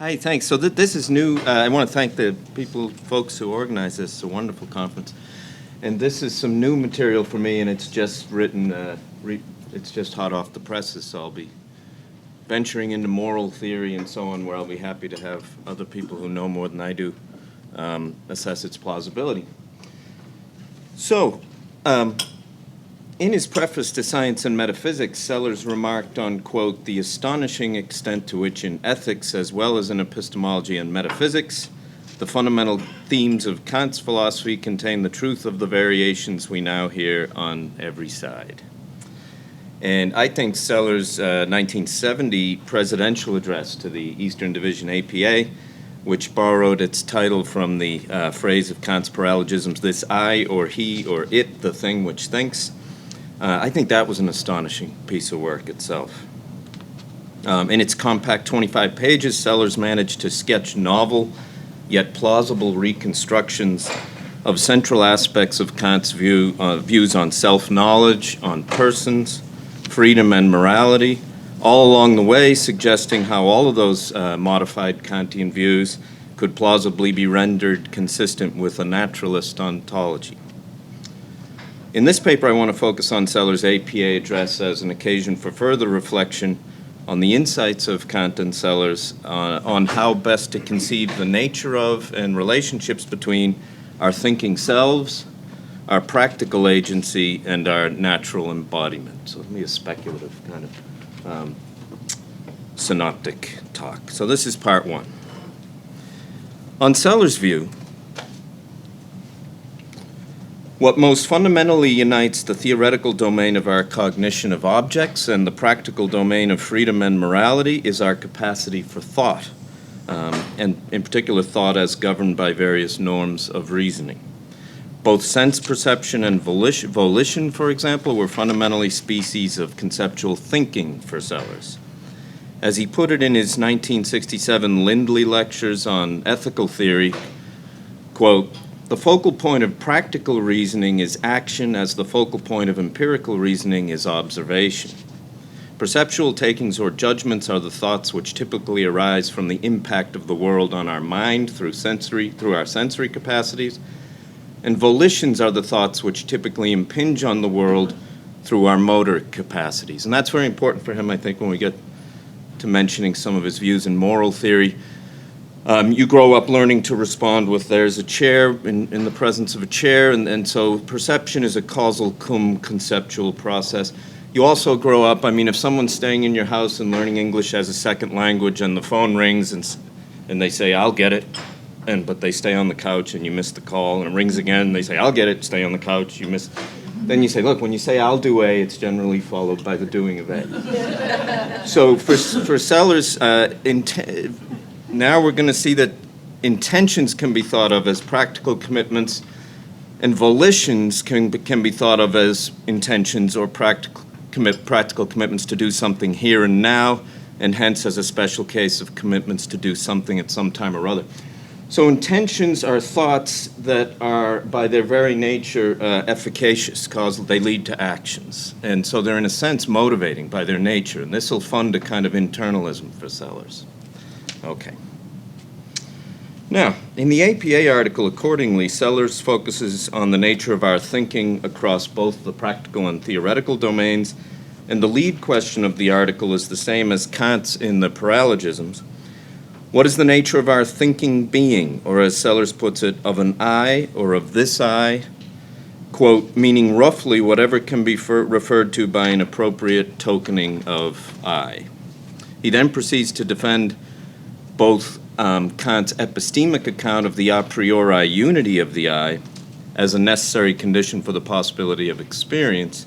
Hi, thanks. So this is new. I want to thank the folks who organized this. It's a wonderful conference. And this is some new material for me, and it's just written, it's just hot off the presses, so I'll be venturing into moral theory and so on, where I'll be happy to have other people who know more than I do assess its plausibility. So, in his preface to Science and Metaphysics, Sellers remarked on, quote, the astonishing extent to which in ethics as well as in epistemology and metaphysics, the fundamental themes of Kant's philosophy contain the truth of the variations we now hear on every side. And I think Sellers' 1970 presidential address to the Eastern Division APA, which borrowed its title from the phrase of Kant's paralogisms, this I or he or it, the thing which thinks, I think that was an astonishing piece of work itself. In its compact 25 pages, Sellers managed to sketch novel yet plausible reconstructions of central aspects of Kant's views on self-knowledge, on persons, freedom and morality, all along the way suggesting how all of those modified Kantian views could plausibly be rendered consistent with a naturalist ontology. In this paper, I want to focus on Sellers' APA address as an occasion for further reflection on the insights of Kant and Sellers on how best to conceive the nature of and relationships between our thinking selves, our practical agency, and our natural embodiment. So it'll be a speculative kind of synoptic talk. So this is part one. On Sellers' view, what most fundamentally unites the theoretical domain of our cognition of objects and the practical domain of freedom and morality is our capacity for thought, and in particular thought as governed by various norms of reasoning. Both sense perception and volition, for example, were fundamentally species of conceptual thinking for Sellers. As he put it in his 1967 Lindley Lectures on Ethical Theory, quote, the focal point of practical reasoning is action as the focal point of empirical reasoning is observation. Perceptual takings or judgments are the thoughts which typically arise from the impact of the world on our mind through our sensory capacities, and volitions are the thoughts which typically impinge on the world through our motor capacities. And that's very important for him, I think, when we get to mentioning some of his views in moral theory. You grow up learning to respond with there's a chair in the presence of a chair, and so perception is a causal cum conceptual process. You also grow up, if someone's staying in your house and learning English as a second language and the phone rings and they say, I'll get it, but they stay on the couch and you miss the call, and it rings again and they say, I'll get it, stay on the couch, you miss. Then you say, look, when you say I'll do A, it's generally followed by the doing of A. So for Sellers, now we're going to see that intentions can be thought of as practical commitments, and volitions can be thought of as intentions or practical commitments to do something here and now, and hence as a special case of commitments to do something at some time or other. So intentions are thoughts that are, by their very nature, efficacious, causal. They lead to actions. And so they're, in a sense, motivating by their nature. And this will fund a kind of internalism for Sellers. Okay. Now, in the APA article, accordingly, Sellers focuses on the nature of our thinking across both the practical and theoretical domains, and the lead question of the article is the same as Kant's in the paralogisms. What is the nature of our thinking being, or as Sellers puts it, of an I or of this I, quote, meaning roughly whatever can be referred to by an appropriate tokening of I. He then proceeds to defend both Kant's epistemic account of the a priori unity of the I as a necessary condition for the possibility of experience,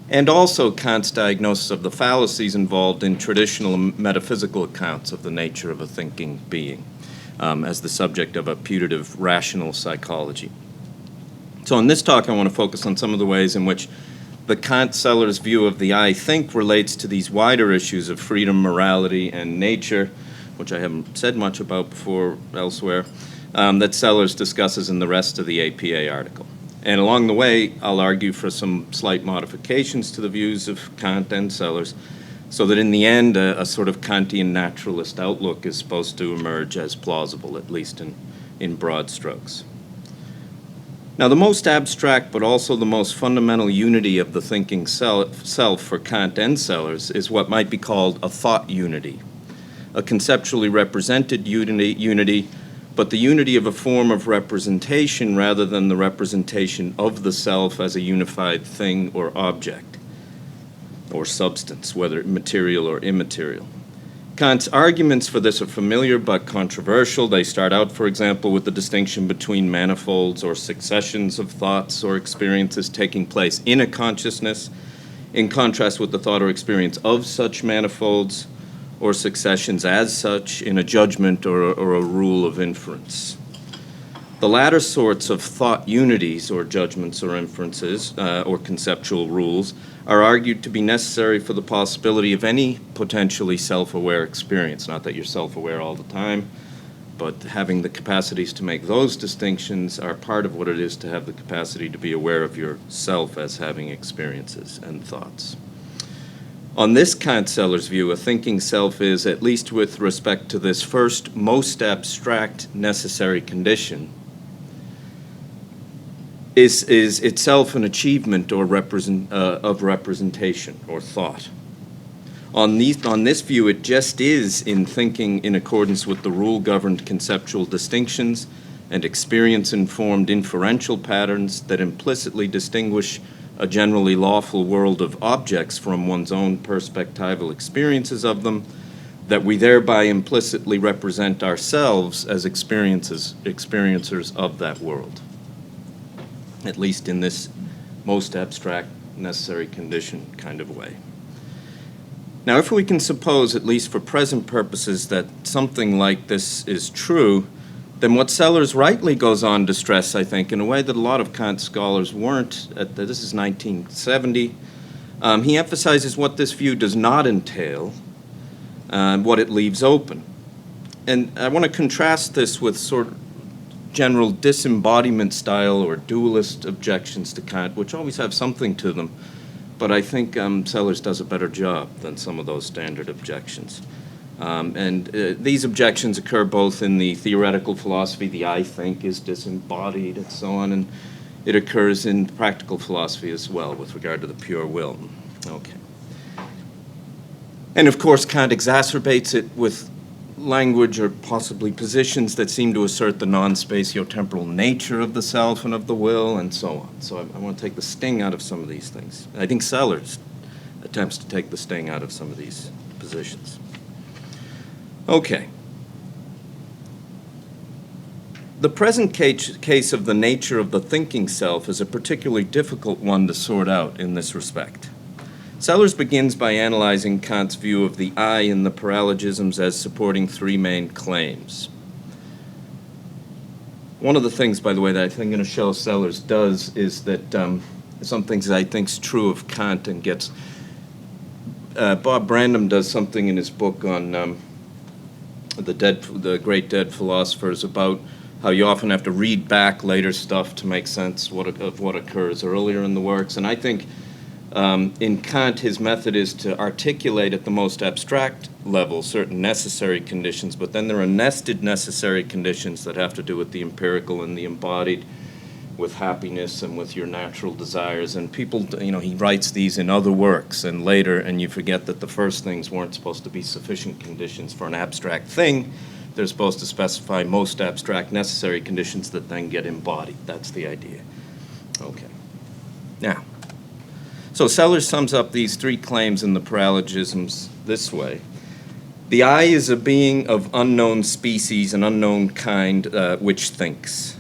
and also Kant's diagnosis of the fallacies involved in traditional metaphysical accounts of the nature of a thinking being as the subject of a putative rational psychology. So in this talk, I want to focus on some of the ways in which the Kant-Sellers view of the I think relates to these wider issues of freedom, morality, and nature, which I haven't said much about before elsewhere, that Sellers discusses in the rest of the APA article. And along the way, I'll argue for some slight modifications to the views of Kant and Sellers So that in the end, a sort of Kantian naturalist outlook is supposed to emerge as plausible, at least in broad strokes. Now, the most abstract but also the most fundamental unity of the thinking self for Kant and Sellers is what might be called a thought unity, a conceptually represented unity, but the unity of a form of representation rather than the representation of the self as a unified thing or object or substance, whether material or immaterial. Kant's arguments for this are familiar but controversial. They start out, for example, with the distinction between manifolds or successions of thoughts or experiences taking place in a consciousness, in contrast with the thought or experience of such manifolds or successions as such in a judgment or a rule of inference. The latter sorts of thought unities or judgments or inferences or conceptual rules are argued to be necessary for the possibility of any potentially self-aware experience. Not that you're self-aware all the time, but having the capacities to make those distinctions are part of what it is to have the capacity to be aware of yourself as having experiences and thoughts. On this Kant-Sellers view, a thinking self is, at least with respect to this first, most abstract necessary condition, is itself an achievement or of representation or thought. On this view, it just is in thinking in accordance with the rule-governed conceptual distinctions and experience-informed inferential patterns that implicitly distinguish a generally lawful world of objects from one's own perspectival experiences of them, that we thereby implicitly represent ourselves as experiencers of that world, at least in this most abstract necessary condition kind of way. Now, if we can suppose, at least for present purposes, that something like this is true, then what Sellers rightly goes on to stress, I think, in a way that a lot of Kant scholars weren't, this is 1970, he emphasizes what this view does not entail, what it leaves open. And I want to contrast this with sort of general disembodiment style or dualist objections to Kant, which always have something to them, but I think Sellers does a better job than some of those standard objections. These objections occur both in the theoretical philosophy, the I think is disembodied and so on, and it occurs in practical philosophy as well with regard to the pure will. Okay. And of course, Kant exacerbates it with language or possibly positions that seem to assert the non-spatiotemporal nature of the self and of the will and so on. So I want to take the sting out of some of these things. I think Sellers attempts to take the sting out of some of these positions. Okay. The present case of the nature of the thinking self is a particularly difficult one to sort out in this respect. Sellers begins by analyzing Kant's view of the I in the paralogisms as supporting three main claims. One of the things, by the way, that I think I'm going to show Sellers does is that some things that I think is true of Kant and gets... Bob Brandom does something in his book on the great dead philosophers about how you often have to read back later stuff to make sense of what occurs earlier in the works. And I think in Kant, his method is to articulate at the most abstract level certain necessary conditions, but then there are nested necessary conditions that have to do with the empirical and the embodied, with happiness and with your natural desires. And people, he writes these in other works and later, and you forget that the first things weren't supposed to be sufficient conditions for an abstract thing. They're supposed to specify most abstract necessary conditions that then get embodied. That's the idea. Okay. Now, so Sellers sums up these three claims in the paralogisms this way. The I is a being of unknown species and unknown kind which thinks.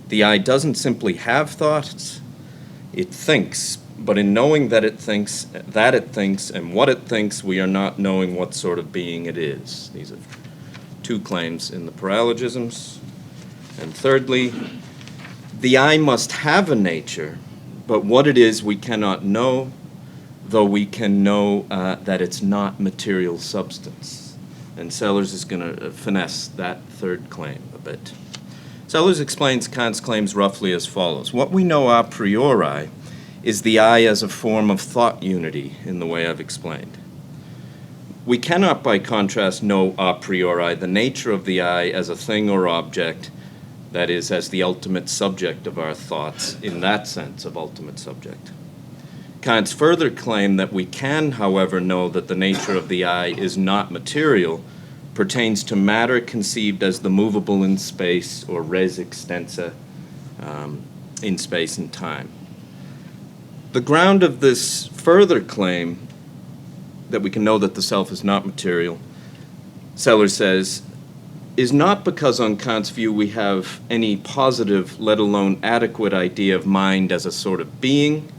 The I doesn't simply have thoughts, it thinks, but in knowing that it thinks, and what it thinks, we are not knowing what sort of being it is. These are two claims in the paralogisms. And thirdly, the I must have a nature, but what it is we cannot know, though we can know that it's not material substance. And Sellers is going to finesse that third claim a bit. Sellers explains Kant's claims roughly as follows. What we know a priori is the I as a form of thought unity in the way I've explained. We cannot, by contrast, know a priori the nature of the I as a thing or object, that is, as the ultimate subject of our thoughts, in that sense of ultimate subject. Kant's further claim that we can, however, know that the nature of the I is not material pertains to matter conceived as the movable in space, or res extensa, in space and time. The ground of this further claim that we can know that the self is not material, Sellers says, is not because on Kant's view we have any positive, let alone adequate idea of mind as a sort of being.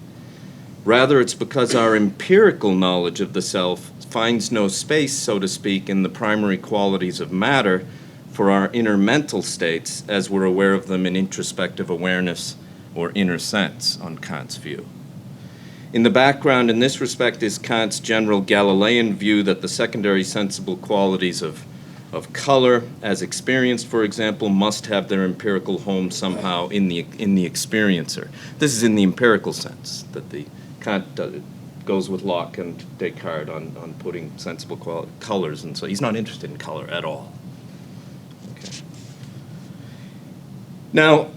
Rather, it's because our empirical knowledge of the self finds no space, so to speak, in the primary qualities of matter for our inner mental states as we're aware of them in introspective awareness or inner sense on Kant's view. In the background in this respect is Kant's general Galilean view that the secondary sensible qualities of color, as experienced, for example, must have their empirical home somehow in the experiencer. This is in the empirical sense, that the Kant goes with Locke and Descartes on putting sensible colors, and so he's not interested in color at all. Okay. Now,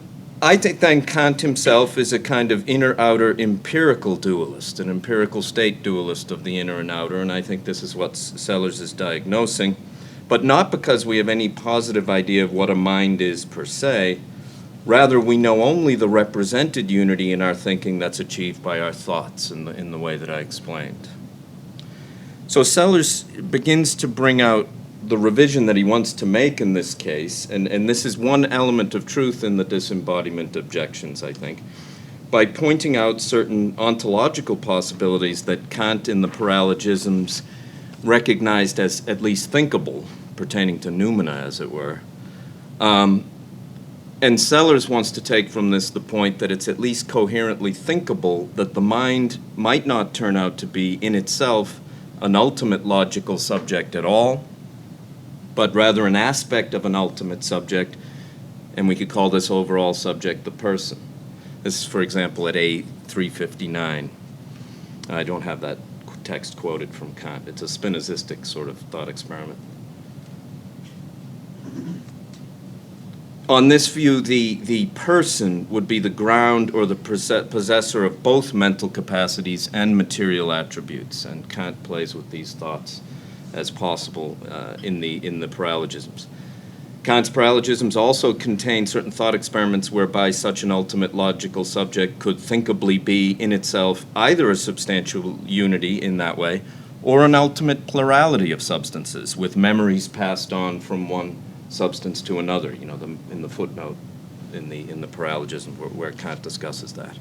I think then Kant himself is a kind of inner-outer empirical dualist, an empirical state dualist of the inner and outer, and I think this is what Sellers is diagnosing, but not because we have any positive idea of what a mind is per se. Rather, we know only the represented unity in our thinking that's achieved by our thoughts in the way that I explained. So Sellers begins to bring out the revision that he wants to make in this case, and this is one element of truth in the disembodiment objections, I think, by pointing out certain ontological possibilities that Kant in the paralogisms recognized as at least thinkable, pertaining to noumena, as it were. And Sellers wants to take from this the point that it's at least coherently thinkable that the mind might not turn out to be in itself an ultimate logical subject at all, but rather an aspect of an ultimate subject, and we could call this overall subject the person. This is, for example, at A359. I don't have that text quoted from Kant. It's a Spinozistic sort of thought experiment. On this view, the person would be the ground or the possessor of both mental capacities and material attributes, and Kant plays with these thoughts as possible in the paralogisms. Kant's paralogisms also contain certain thought experiments whereby such an ultimate logical subject could thinkably be in itself either a substantial unity in that way or an ultimate plurality of substances with memories passed on from one substance to another, in the footnote in the paralogism where Kant discusses that.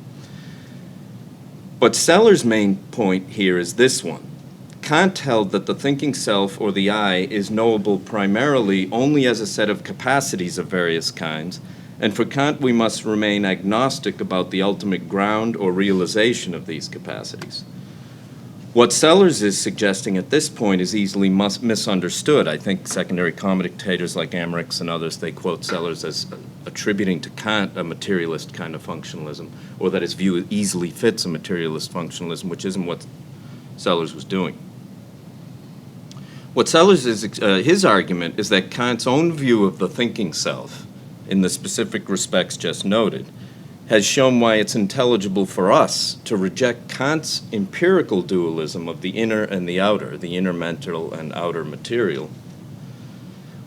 But Sellers' main point here is this one. Kant held that the thinking self, or the I, is knowable primarily only as a set of capacities of various kinds, and for Kant we must remain agnostic about the ultimate ground or realization of these capacities. What Sellers is suggesting at this point is easily misunderstood. I think secondary commentators like Amerix and others, they quote Sellers as attributing to Kant a materialist kind of functionalism, or that his view easily fits a materialist functionalism, which isn't what Sellers was doing. What Sellers is, his argument is that Kant's own view of the thinking self, in the specific respects just noted, has shown why it's intelligible for us to reject Kant's empirical dualism of the inner and the outer, the inner mental and outer material,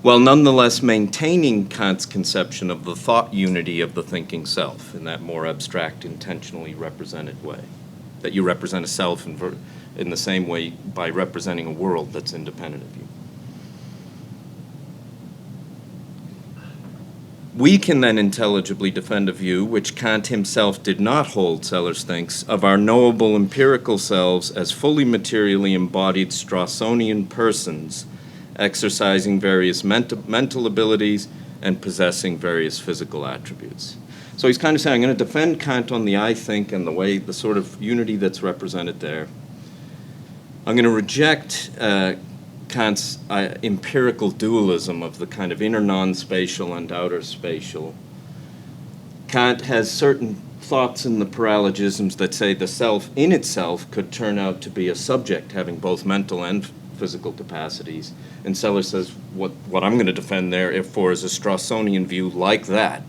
while nonetheless maintaining Kant's conception of the thought unity of the thinking self in that more abstract, intentionally represented way, that you represent a self in the same way by representing a world that's independent of you. We can then intelligibly defend a view, which Kant himself did not hold, Sellers thinks, of our knowable empirical selves as fully materially embodied Straussonian persons, exercising various mental abilities and possessing various physical attributes. So he's kind of saying, I'm going to defend Kant on the I think and the sort of unity that's represented there. I'm going to reject Kant's empirical dualism of the kind of inner non-spatial and outer spatial. Kant has certain thoughts in the paralogisms that say the self in itself could turn out to be a subject having both mental and physical capacities. And Sellers says what I'm going to defend there, if for, is a Strawsonian view like that,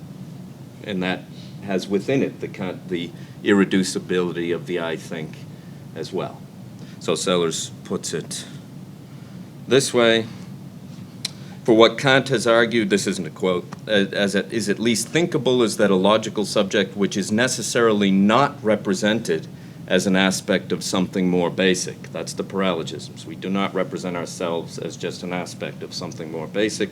and that has within it the irreducibility of the I think as well. So Sellers puts it this way: for what Kant has argued, this isn't a quote, as it is at least thinkable is that a logical subject which is necessarily not represented as an aspect of something more basic. That's the paralogisms. We do not represent ourselves as just an aspect of something more basic.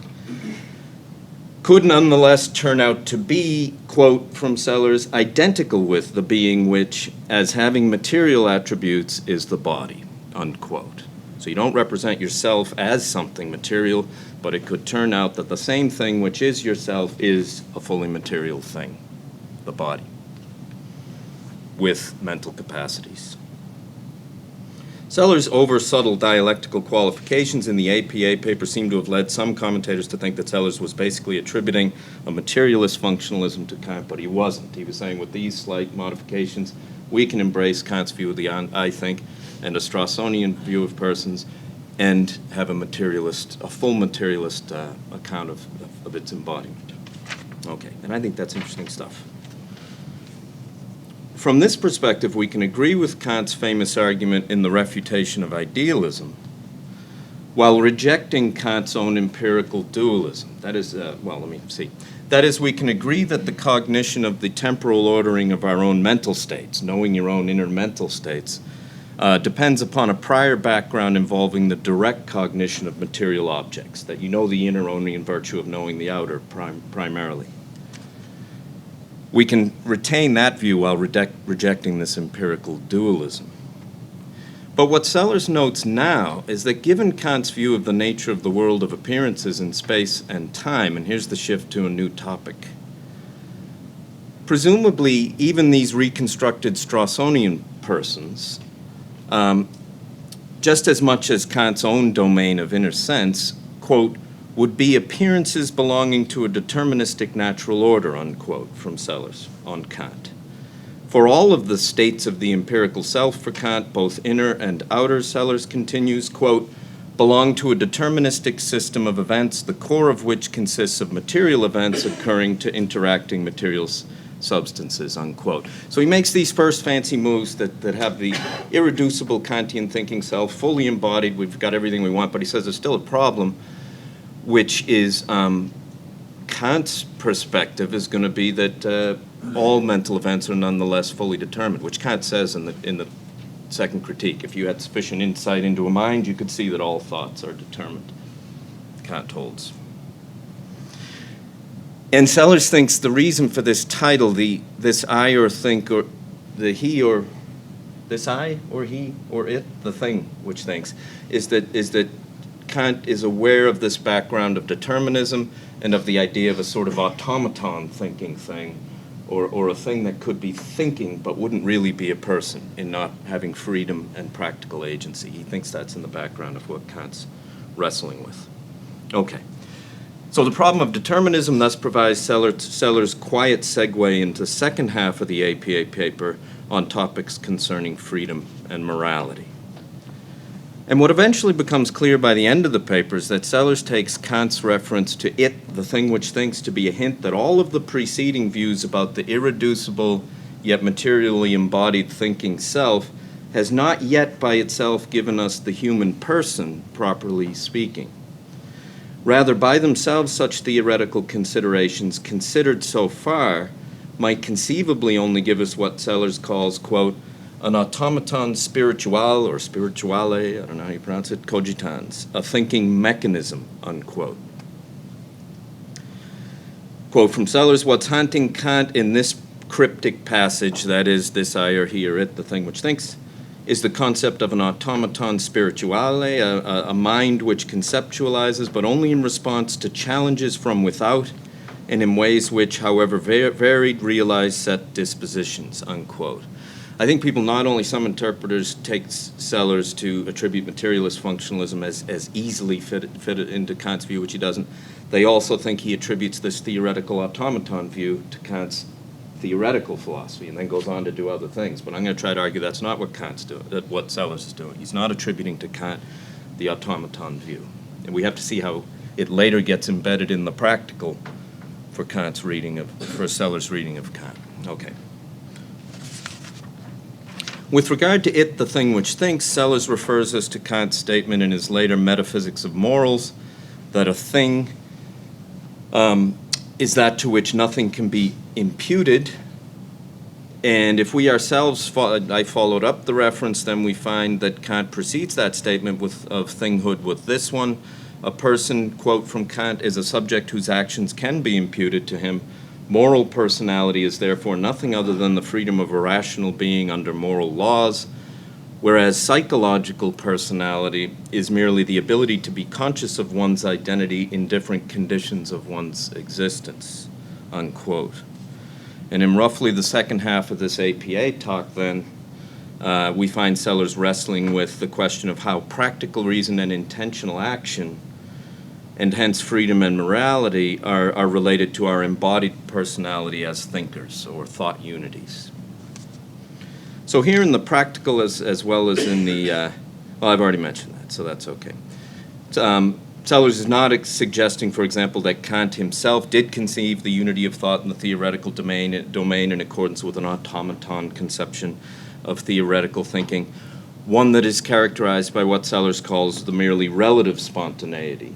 Could nonetheless turn out to be, quote from Sellers, identical with the being which, as having material attributes, is the body, unquote. So you don't represent yourself as something material, but it could turn out that the same thing which is yourself is a fully material thing, the body, with mental capacities. Sellers' over-subtle dialectical qualifications in the APA paper seem to have led some commentators to think that Sellers was basically attributing a materialist functionalism to Kant, but he wasn't. He was saying with these slight modifications, we can embrace Kant's view of the I think and a Strawsonian view of persons and have a full materialist account of its embodiment. Okay, and I think that's interesting stuff. From this perspective, we can agree with Kant's famous argument in the refutation of idealism, while rejecting Kant's own empirical dualism. That is, That is, we can agree that the cognition of the temporal ordering of our own mental states, knowing your own inner mental states, depends upon a prior background involving the direct cognition of material objects, that you know the inner only in virtue of knowing the outer primarily. We can retain that view while rejecting this empirical dualism. But what Sellers notes now is that given Kant's view of the nature of the world of appearances in space and time, and here's the shift to a new topic, presumably even these reconstructed Strawsonian persons, just as much as Kant's own domain of inner sense, quote, would be appearances belonging to a deterministic natural order, unquote, from Sellers on Kant. For all of the states of the empirical self for Kant, both inner and outer, Sellers continues, quote, belong to a deterministic system of events, the core of which consists of material events occurring to interacting material substances, unquote. So he makes these first fancy moves that have the irreducible Kantian thinking self fully embodied. We've got everything we want, but he says there's still a problem, which is Kant's perspective is going to be that all mental events are nonetheless fully determined, which Kant says in the second critique. If you had sufficient insight into a mind, you could see that all thoughts are determined, Kant holds. And Sellers thinks the reason for this title, this I or think, or the he or this I or he or it, the thing which thinks, is that Kant is aware of this background of determinism and of the idea of a sort of automaton thinking thing, or a thing that could be thinking but wouldn't really be a person in not having freedom and practical agency. He thinks that's in the background of what Kant's wrestling with. Okay. So the problem of determinism thus provides Sellers' quiet segue into the second half of the APA paper on topics concerning freedom and morality. And what eventually becomes clear by the end of the paper is that Sellers takes Kant's reference to it, the thing which thinks, to be a hint that all of the preceding views about the irreducible yet materially embodied thinking self has not yet by itself given us the human person, properly speaking. Rather, by themselves, such theoretical considerations, considered so far, might conceivably only give us what Sellers calls, quote, an automaton spiritual, or spirituale, I don't know how you pronounce it, cogitans, a thinking mechanism, unquote. Quote from Sellers, what's haunting Kant in this cryptic passage, that is, this I or he or it, the thing which thinks, is the concept of an automaton spirituale, a mind which conceptualizes, but only in response to challenges from without, and in ways which, however varied, realize set dispositions, unquote. I think people, not only some interpreters, take Sellers to attribute materialist functionalism as easily fitted into Kant's view, which he doesn't. They also think he attributes this theoretical automaton view to Kant's theoretical philosophy, and then goes on to do other things. But I'm going to try to argue that's not what Kant's doing, that what Sellers is doing. He's not attributing to Kant the automaton view. And we have to see how it later gets embedded in the practical for Seller's reading of Kant. Okay. With regard to it, the thing which thinks, Sellers refers us to Kant's statement in his later Metaphysics of Morals that a thing is that to which nothing can be imputed. And if we ourselves, I followed up the reference, then we find that Kant precedes that statement of thinghood with this one. A person, quote from Kant, is a subject whose actions can be imputed to him. Moral personality is therefore nothing other than the freedom of a rational being under moral laws, whereas psychological personality is merely the ability to be conscious of one's identity in different conditions of one's existence, unquote. And in roughly the second half of this APA talk, then, we find Sellers wrestling with the question of how practical reason and intentional action, and hence freedom and morality, are related to our embodied personality as thinkers or thought unities. So here in the practical as well as in the, well, I've already mentioned that, so that's okay. Sellers is not suggesting, for example, that Kant himself did conceive the unity of thought in the theoretical domain in accordance with an automaton conception of theoretical thinking, one that is characterized by what Sellers calls the merely relative spontaneity.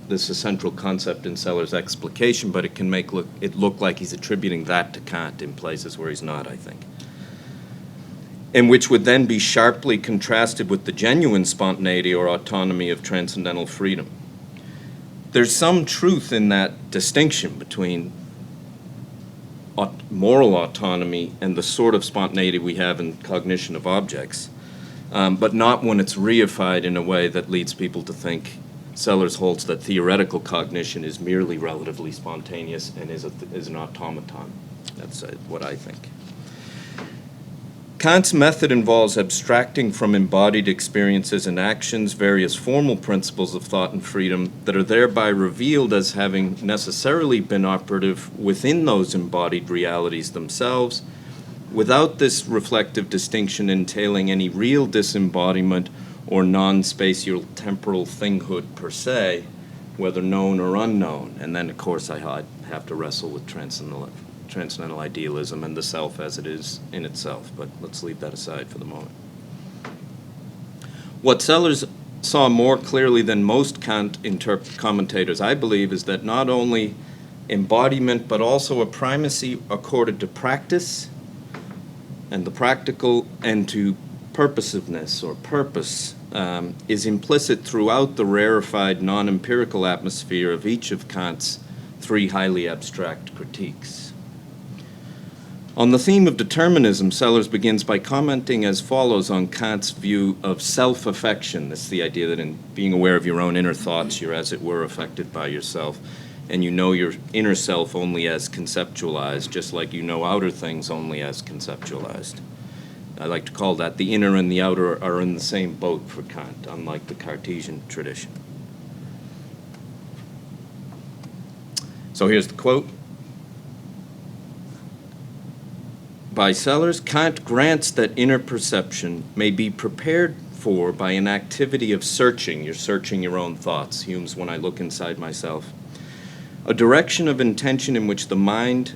This is a central concept in Sellers' explication, but it can make it look like he's attributing that to Kant in places where he's not, I think. And which would then be sharply contrasted with the genuine spontaneity or autonomy of transcendental freedom. There's some truth in that distinction between moral autonomy and the sort of spontaneity we have in cognition of objects, but not when it's reified in a way that leads people to think Sellers holds that theoretical cognition is merely relatively spontaneous and is an automaton. That's what I think. Kant's method involves abstracting from embodied experiences and actions various formal principles of thought and freedom that are thereby revealed as having necessarily been operative within those embodied realities themselves, without this reflective distinction entailing any real disembodiment or non-spatial temporal thinghood per se, whether known or unknown. And then, of course, I have to wrestle with transcendental idealism and the self as it is in itself, but let's leave that aside for the moment. What Sellers saw more clearly than most Kant commentators, I believe, is that not only embodiment, but also a primacy accorded to practice and the practical and to purposiveness or purpose is implicit throughout the rarefied non-empirical atmosphere of each of Kant's three highly abstract critiques. On the theme of determinism, Sellers begins by commenting as follows on Kant's view of self-affection. That's the idea that in being aware of your own inner thoughts, you're as it were affected by yourself, and you know your inner self only as conceptualized, just like you know outer things only as conceptualized. I like to call that the inner and the outer are in the same boat for Kant, unlike the Cartesian tradition. So here's the quote. By Sellers, Kant grants that inner perception may be prepared for by an activity of searching. You're searching your own thoughts. Hume's when I look inside myself. A direction of intention in which the mind,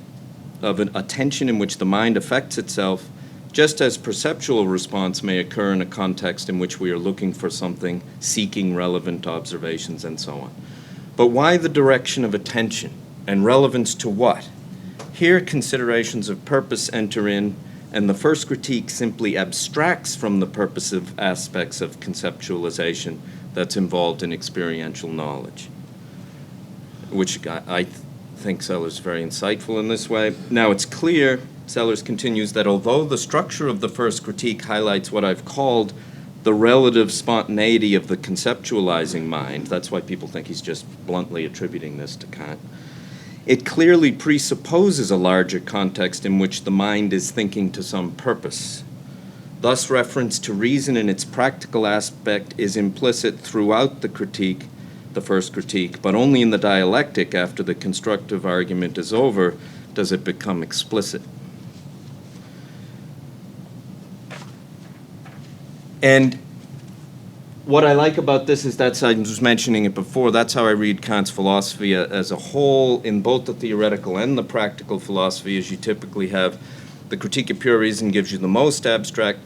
of an attention in which the mind affects itself, just as perceptual response may occur in a context in which we are looking for something, seeking relevant observations, and so on. But why the direction of attention, and relevance to what? Here, considerations of purpose enter in, and the first critique simply abstracts from the purposive aspects of conceptualization that's involved in experiential knowledge, which I think Sellers is very insightful in this way. Now, it's clear, Sellers continues, that although the structure of the first critique highlights what I've called the relative spontaneity of the conceptualizing mind, that's why people think he's just bluntly attributing this to Kant, it clearly presupposes a larger context in which the mind is thinking to some purpose. Thus, reference to reason in its practical aspect is implicit throughout the critique, the first critique, but only in the dialectic after the constructive argument is over does it become explicit. And what I like about this is I was mentioning it before, that's how I read Kant's philosophy as a whole, in both the theoretical and the practical philosophy, as you typically have. The Critique of Pure Reason gives you the most abstract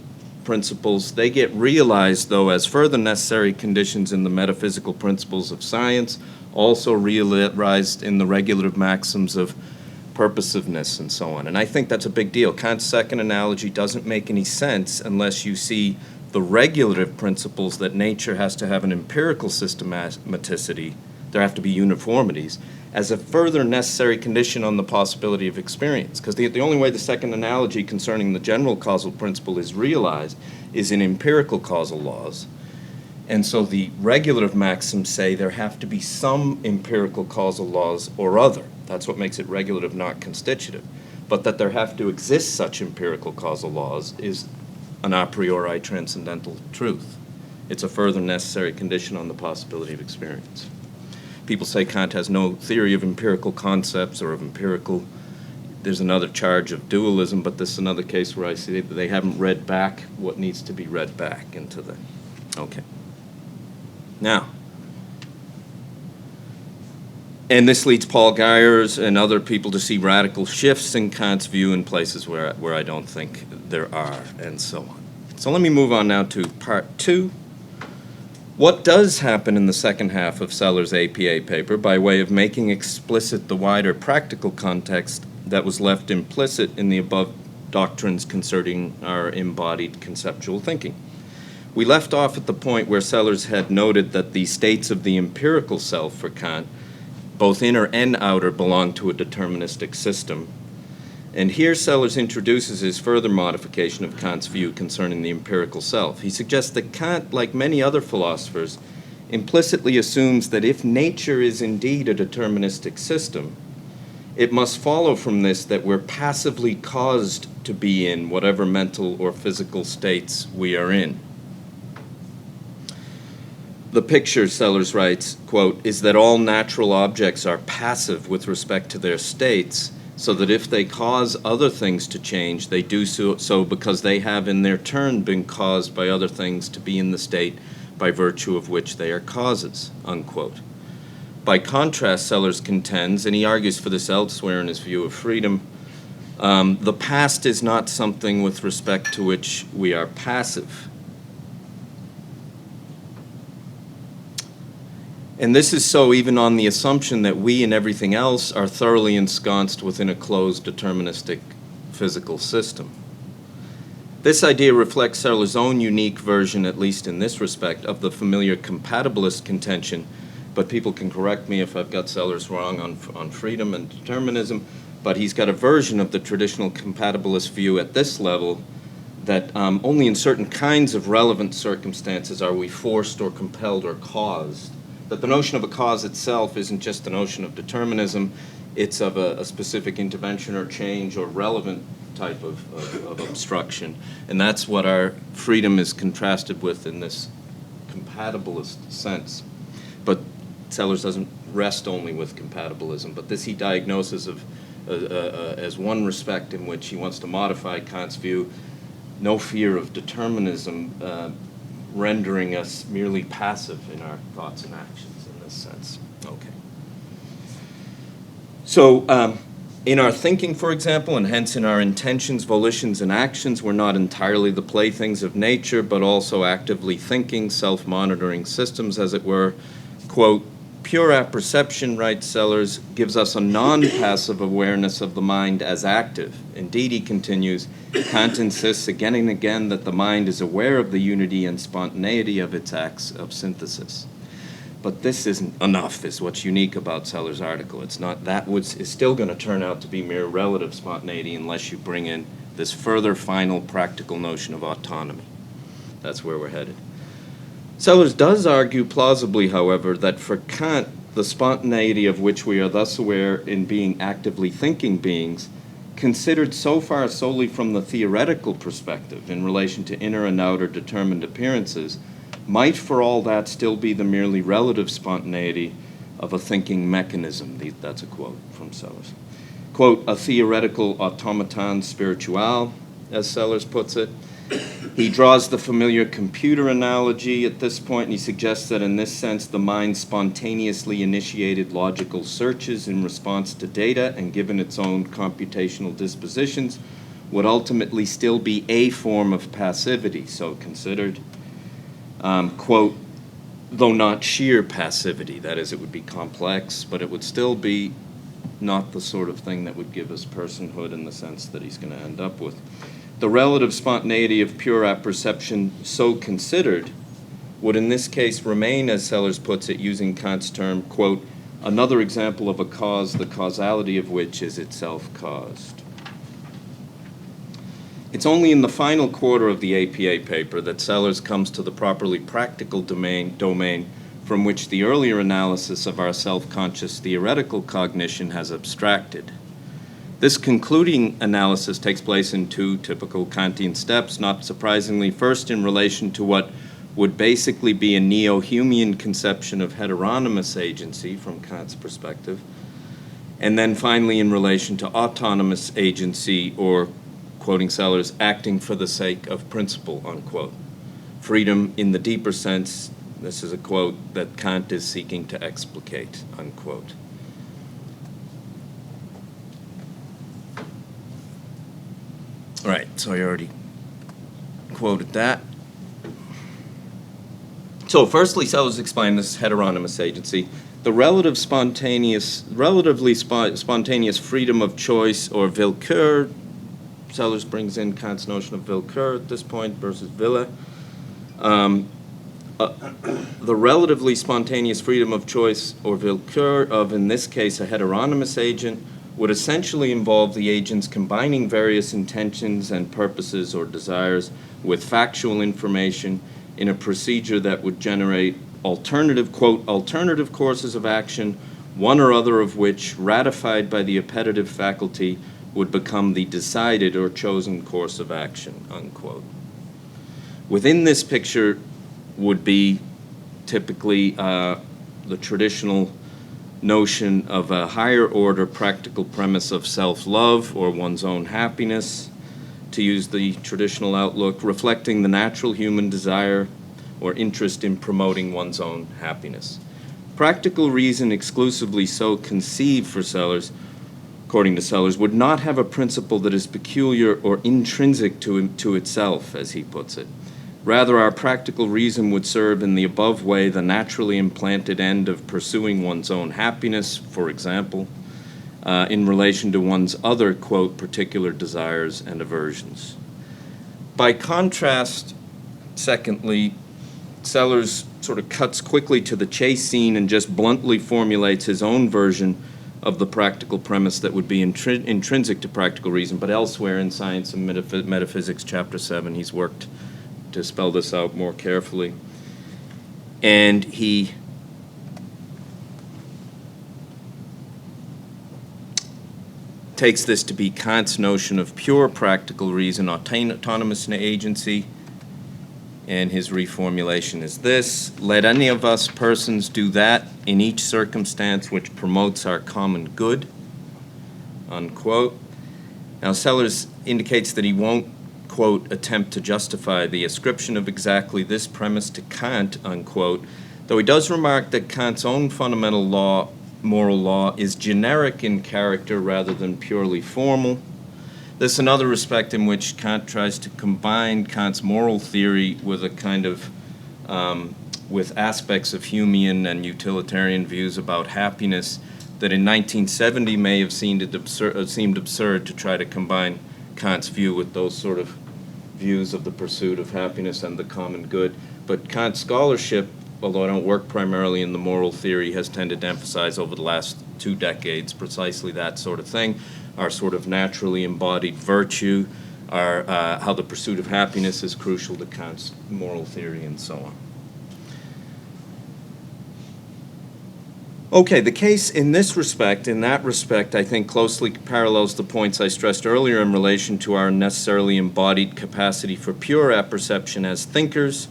principles. They get realized, though, as further necessary conditions in the metaphysical principles of science, also realized in the regulative maxims of purposiveness and so on. And I think that's a big deal. Kant's second analogy doesn't make any sense unless you see the regulative principles that nature has to have an empirical systematicity, there have to be uniformities, as a further necessary condition on the possibility of experience. Because the only way the second analogy concerning the general causal principle is realized is in empirical causal laws. And so the regulative maxims say there have to be some empirical causal laws or other. That's what makes it regulative, not constitutive. But that there have to exist such empirical causal laws is an a priori transcendental truth. It's a further necessary condition on the possibility of experience. People say Kant has no theory of empirical concepts or of empirical, there's another charge of dualism, but this is another case where I see that they haven't read back what needs to be read back into the, okay. Now, and this leads Paul Geyers and other people to see radical shifts in Kant's view in places where I don't think there are, and so on. So let me move on now to part 2. What does happen in the second half of Sellers' APA paper by way of making explicit the wider practical context that was left implicit in the above doctrines concerning our embodied conceptual thinking? We left off at the point where Sellers had noted that the states of the empirical self for Kant, both inner and outer, belong to a deterministic system. And here Sellers introduces his further modification of Kant's view concerning the empirical self. He suggests that Kant, like many other philosophers, implicitly assumes that if nature is indeed a deterministic system, it must follow from this that we're passively caused to be in whatever mental or physical states we are in. The picture, Sellers writes, quote, is that all natural objects are passive with respect to their states, so that if they cause other things to change, they do so because they have in their turn been caused by other things to be in the state by virtue of which they are causes, unquote. By contrast, Sellers contends, and he argues for this elsewhere in his view of freedom, the past is not something with respect to which we are passive. And this is so even on the assumption that we and everything else are thoroughly ensconced within a closed deterministic physical system. This idea reflects Sellers' own unique version, at least in this respect, of the familiar compatibilist contention, but people can correct me if I've got Sellers wrong on freedom and determinism, but he's got a version of the traditional compatibilist view at this level that only in certain kinds of relevant circumstances are we forced or compelled or caused. That the notion of a cause itself isn't just the notion of determinism, it's of a specific intervention or change or relevant type of obstruction. And that's what our freedom is contrasted with in this compatibilist sense. But Sellers doesn't rest only with compatibilism, but this he diagnoses as one respect in which he wants to modify Kant's view, no fear of determinism, rendering us merely passive in our thoughts and actions in this sense. Okay. So in our thinking, for example, and hence in our intentions, volitions, and actions, we're not entirely the playthings of nature, but also actively thinking, self-monitoring systems, as it were. Quote, pure apperception, writes Sellers, gives us a non-passive awareness of the mind as active. Indeed, he continues, Kant insists again and again that the mind is aware of the unity and spontaneity of its acts of synthesis. But this isn't enough, is what's unique about Sellers' article. It's not, is still going to turn out to be mere relative spontaneity unless you bring in this further final practical notion of autonomy. That's where we're headed. Sellers does argue plausibly, however, that for Kant, the spontaneity of which we are thus aware in being actively thinking beings, considered so far solely from the theoretical perspective in relation to inner and outer determined appearances, might for all that still be the merely relative spontaneity of a thinking mechanism. That's a quote from Sellers. Quote, a theoretical automaton spiritual, as Sellers puts it. He draws the familiar computer analogy at this point, and he suggests that in this sense, the mind spontaneously initiated logical searches in response to data, and given its own computational dispositions, would ultimately still be a form of passivity, so considered, quote, though not sheer passivity. That is, it would be complex, but it would still be not the sort of thing that would give us personhood in the sense that he's going to end up with. The relative spontaneity of pure apperception, so considered, would in this case remain, as Sellers puts it, using Kant's term, quote, another example of a cause, the causality of which is itself caused. It's only in the final quarter of the APA paper that Sellers comes to the properly practical domain from which the earlier analysis of our self-conscious theoretical cognition has abstracted. This concluding analysis takes place in two typical Kantian steps, not surprisingly, first in relation to what would basically be a neo-Humean conception of heteronymous agency from Kant's perspective, and then finally in relation to autonomous agency, or, quoting Sellers, acting for the sake of principle, unquote. Freedom in the deeper sense, this is a quote, that Kant is seeking to explicate, unquote. All right, so I already quoted that. So firstly, Sellers explained this heteronymous agency. The relatively spontaneous freedom of choice, or Willkür, Sellers brings in Kant's notion of Willkür at this point versus Wille. The relatively spontaneous freedom of choice, or Willkür, of, in this case, a heteronymous agent, would essentially involve the agents combining various intentions and purposes or desires with factual information in a procedure that would generate alternative, quote, alternative courses of action, one or other of which, ratified by the appetitive faculty, would become the decided or chosen course of action, unquote. Within this picture would be typically the traditional notion of a higher order practical premise of self-love or one's own happiness, to use the traditional outlook, reflecting the natural human desire or interest in promoting one's own happiness. Practical reason exclusively so conceived for Sellers, according to Sellers, would not have a principle that is peculiar or intrinsic to itself, as he puts it. Rather, our practical reason would serve in the above way the naturally implanted end of pursuing one's own happiness, for example, in relation to one's other, quote, particular desires and aversions. By contrast, secondly, Sellers sort of cuts quickly to the chase scene and just bluntly formulates his own version of the practical premise that would be intrinsic to practical reason, but elsewhere in Science and Metaphysics, Chapter 7, he's worked to spell this out more carefully. And he takes this to be Kant's notion of pure practical reason, autonomous agency, and his reformulation is this: let any of us persons do that in each circumstance which promotes our common good, unquote. Now, Sellers indicates that he won't, quote, attempt to justify the ascription of exactly this premise to Kant, unquote, though he does remark that Kant's own fundamental law, moral law, is generic in character rather than purely formal. This is another respect in which Kant tries to combine Kant's moral theory with a kind of, with aspects of Humean and utilitarian views about happiness that in 1970 may have seemed absurd to try to combine Kant's view with those sort of views of the pursuit of happiness and the common good. But Kant's scholarship, although I don't work primarily in the moral theory, has tended to emphasize over the last 2 decades precisely that sort of thing, our sort of naturally embodied virtue, our, how the pursuit of happiness is crucial to Kant's moral theory, and so on. Okay, the case in this respect, in that respect, I think closely parallels the points I stressed earlier in relation to our necessarily embodied capacity for pure apperception as thinkers,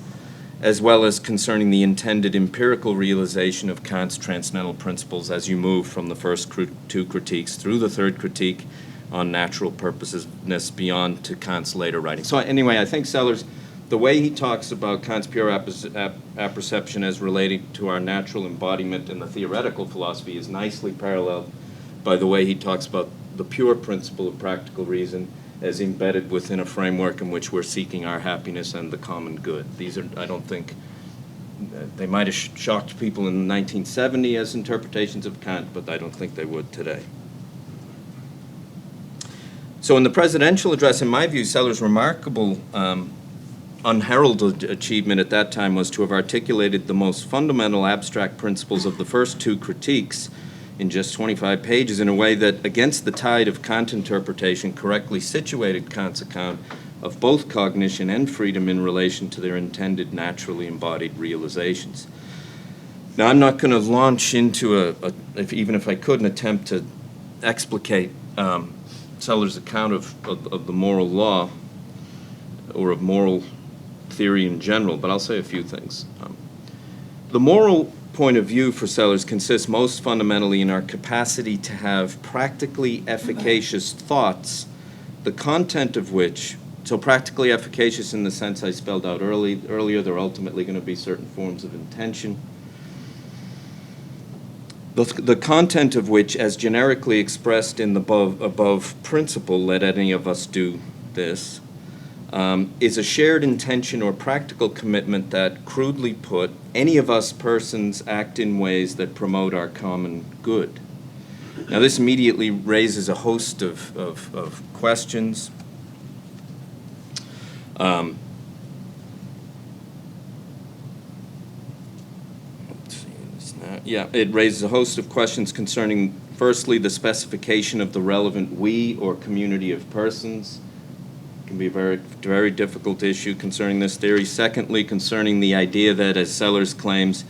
as well as concerning the intended empirical realization of Kant's transcendental principles as you move from the first 2 critiques through the 3rd critique on natural purposiveness beyond to Kant's later writing. So anyway, I think Sellers The way he talks about Kant's pure apperception as relating to our natural embodiment in the theoretical philosophy is nicely paralleled by the way he talks about the pure principle of practical reason as embedded within a framework in which we're seeking our happiness and the common good. These are, I don't think, they might have shocked people in 1970 as interpretations of Kant, but I don't think they would today. So in the presidential address, in my view, Sellers' remarkable unheralded achievement at that time was to have articulated the most fundamental abstract principles of the first two critiques in just 25 pages in a way that, against the tide of Kant interpretation, correctly situated Kant's account of both cognition and freedom in relation to their intended naturally embodied realizations. Now, I'm not going to launch into even if I could, an attempt to explicate Sellers' account of the moral law or of moral theory in general, but I'll say a few things. The moral point of view for Sellers consists most fundamentally in our capacity to have practically efficacious thoughts, the content of which, so practically efficacious in the sense I spelled out earlier, there are ultimately going to be certain forms of intention, the content of which, as generically expressed in the above principle, let any of us do this, is a shared intention or practical commitment that, crudely put, any of us persons act in ways that promote our common good. Now, this immediately raises a host of questions. It raises a host of questions concerning, firstly, the specification of the relevant we or community of persons. Can be a very, very difficult issue concerning this theory. Secondly, concerning the idea that, as Sellers claims,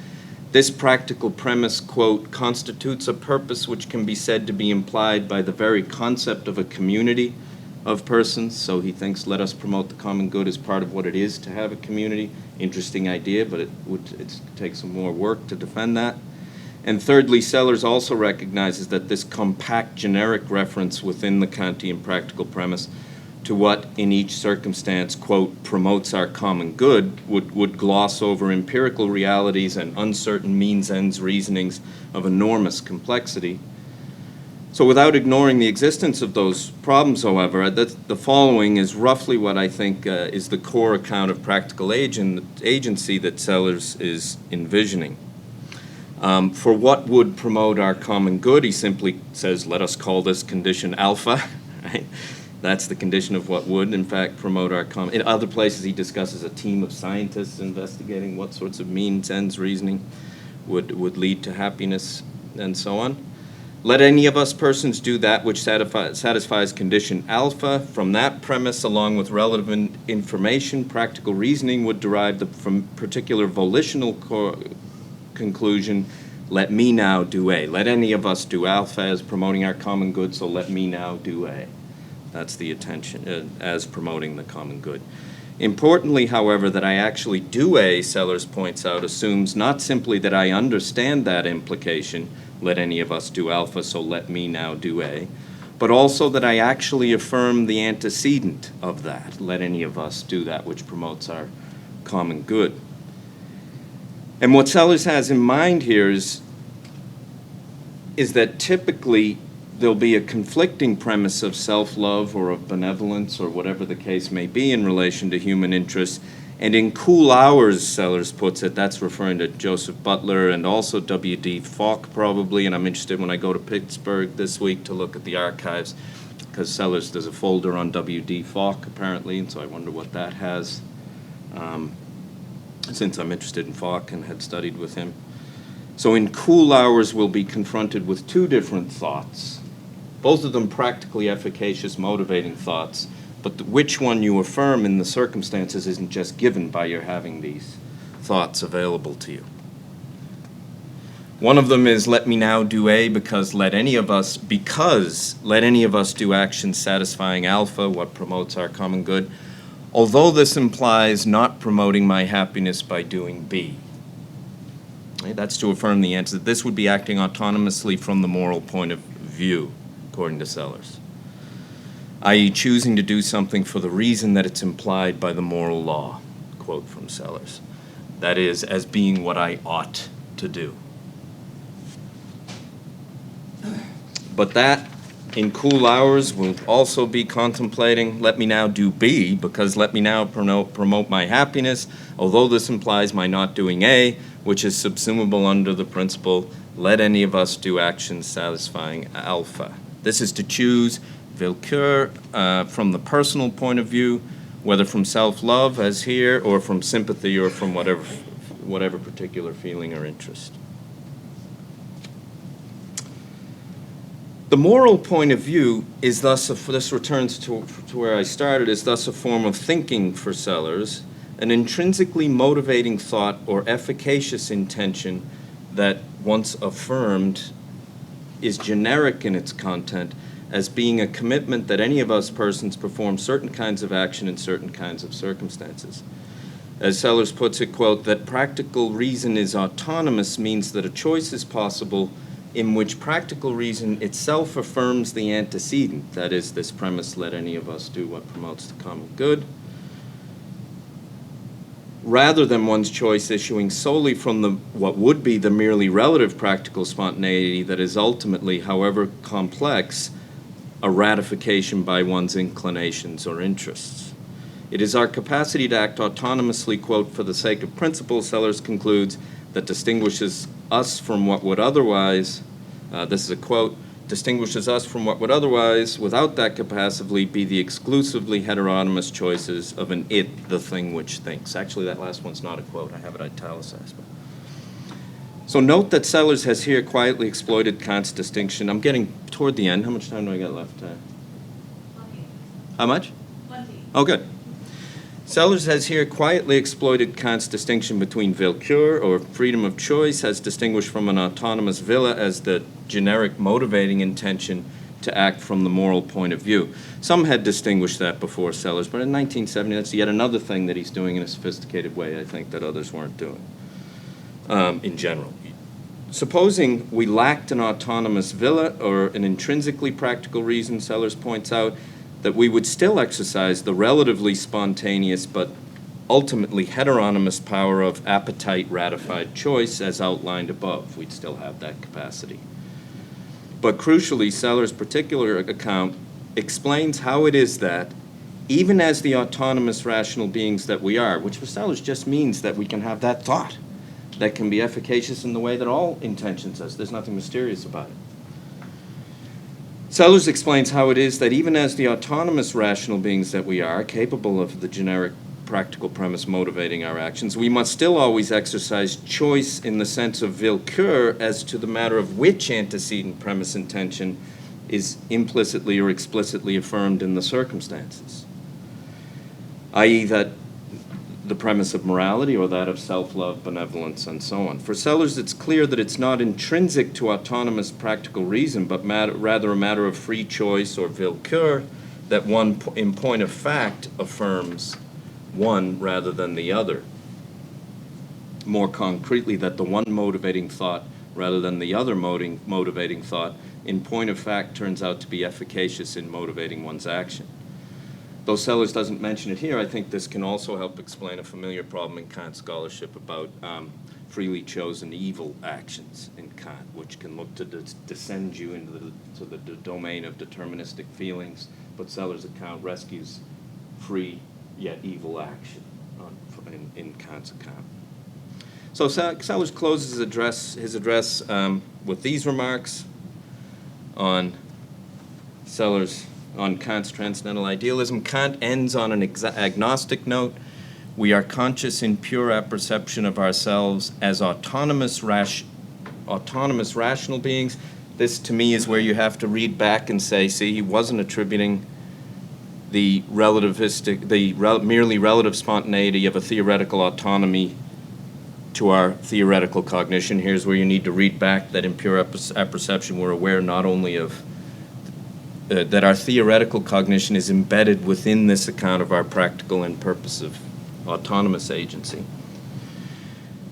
this practical premise, quote, constitutes a purpose which can be said to be implied by the very concept of a community of persons. So he thinks, let us promote the common good as part of what it is to have a community. Interesting idea, but it takes some more work to defend that. And thirdly, Sellers also recognizes that this compact generic reference within the Kantian practical premise to what in each circumstance, quote, promotes our common good would gloss over empirical realities and uncertain means-ends reasonings of enormous complexity. So without ignoring the existence of those problems, however, the following is roughly what I think is the core account of practical agency that Sellers is envisioning. For what would promote our common good, he simply says, let us call this condition alpha, right? That's the condition of what would, in fact, promote our common. In other places, he discusses a team of scientists investigating what sorts of means, ends, reasoning would lead to happiness, and so on. Let any of us persons do that which satisfies condition alpha. From that premise, along with relevant information, practical reasoning would derive from particular volitional conclusion, let me now do A. Let any of us do alpha as promoting our common good, so let me now do A. That's the attention as promoting the common good. Importantly, however, that I actually do A, Sellers points out, assumes not simply that I understand that implication, let any of us do alpha, so let me now do A, but also that I actually affirm the antecedent of that, let any of us do that which promotes our common good. And what Sellers has in mind here is that typically there'll be a conflicting premise of self-love or of benevolence or whatever the case may be in relation to human interests. And in cool hours, Sellers puts it, that's referring to Joseph Butler and also W.D. Falk probably, and I'm interested when I go to Pittsburgh this week to look at the archives, because Sellers does a folder on W.D. Falk apparently, and so I wonder what that has, since I'm interested in Falk and had studied with him. So in cool hours, we'll be confronted with two different thoughts, both of them practically efficacious, motivating thoughts, but which one you affirm in the circumstances isn't just given by your having these thoughts available to you. One of them is, let me now do A because let any of us do actions satisfying alpha, what promotes our common good, although this implies not promoting my happiness by doing B. Okay, that's to affirm the answer that this would be acting autonomously from the moral point of view, according to Sellers, i.e. choosing to do something for the reason that it's implied by the moral law. quote from Sellers. That is, as being what I ought to do. But that, in cool hours, will also be contemplating, let me now do B, because let me now promote my happiness, although this implies my not doing A, which is subsumable under the principle, let any of us do actions satisfying alpha. This is to choose Willkür from the personal point of view, whether from self-love, as here, or from sympathy, or from whatever particular feeling or interest. The moral point of view is thus, this returns to where I started, is thus a form of thinking for Sellers, an intrinsically motivating thought or efficacious intention that, once affirmed, is generic in its content as being a commitment that any of us persons perform certain kinds of action in certain kinds of circumstances. As Sellers puts it, quote, that practical reason is autonomous means that a choice is possible in which practical reason itself affirms the antecedent, that is, this premise, let any of us do what promotes the common good, rather than one's choice issuing solely from what would be the merely relative practical spontaneity that is ultimately, however complex, a ratification by one's inclinations or interests. It is our capacity to act autonomously, quote, for the sake of principle, Sellers concludes, that distinguishes us from what would otherwise, this is a quote, distinguishes us from what would otherwise, without that capacity, be the exclusively heteronomous choices of an it, the thing which thinks. Actually, that last one's not a quote. I have it italicized. So note that Sellers has here quietly exploited Kant's distinction. I'm getting toward the end. How much time do I got left? 20. How much? 20. Oh, good. Sellers has here quietly exploited Kant's distinction between Willkür, or freedom of choice, as distinguished from an autonomous Wille, as the generic motivating intention to act from the moral point of view. Some had distinguished that before Sellers, but in 1970, that's yet another thing that he's doing in a sophisticated way, I think, that others weren't doing in general. Supposing we lacked an autonomous Wille, or an intrinsically practical reason, Sellers points out, that we would still exercise the relatively spontaneous but ultimately heteronomous power of appetite-ratified choice as outlined above. We'd still have that capacity. But crucially, Sellers' particular account explains how it is that, even as the autonomous rational beings that we are, which for Sellers just means that we can have that thought that can be efficacious in the way that all intention says. There's nothing mysterious about it. Sellers explains how it is that even as the autonomous rational beings that we are, capable of the generic practical premise motivating our actions, we must still always exercise choice in the sense of Willkür as to the matter of which antecedent premise intention is implicitly or explicitly affirmed in the circumstances, i.e. that the premise of morality or that of self-love, benevolence, and so on. For Sellers, it's clear that it's not intrinsic to autonomous practical reason, but rather a matter of free choice or Willkür that one, in point of fact, affirms one rather than the other. More concretely, that the one motivating thought rather than the other motivating thought, in point of fact, turns out to be efficacious in motivating one's action. Though Sellers doesn't mention it here, I think this can also help explain a familiar problem in Kant scholarship about freely chosen evil actions in Kant, which can look to descend you into the domain of deterministic feelings, but Sellers' account rescues free yet evil action in Kant's account. So Sellers closes his address with these remarks on Kant's transcendental idealism. Kant ends on an agnostic note. We are conscious in pure apperception of ourselves as autonomous rational beings. This, to me, is where you have to read back and say, see, he wasn't attributing the merely relative spontaneity of a theoretical autonomy to our theoretical cognition. Here's where you need to read back that in pure apperception we're aware not only of that our theoretical cognition is embedded within this account of our practical and purposive autonomous agency.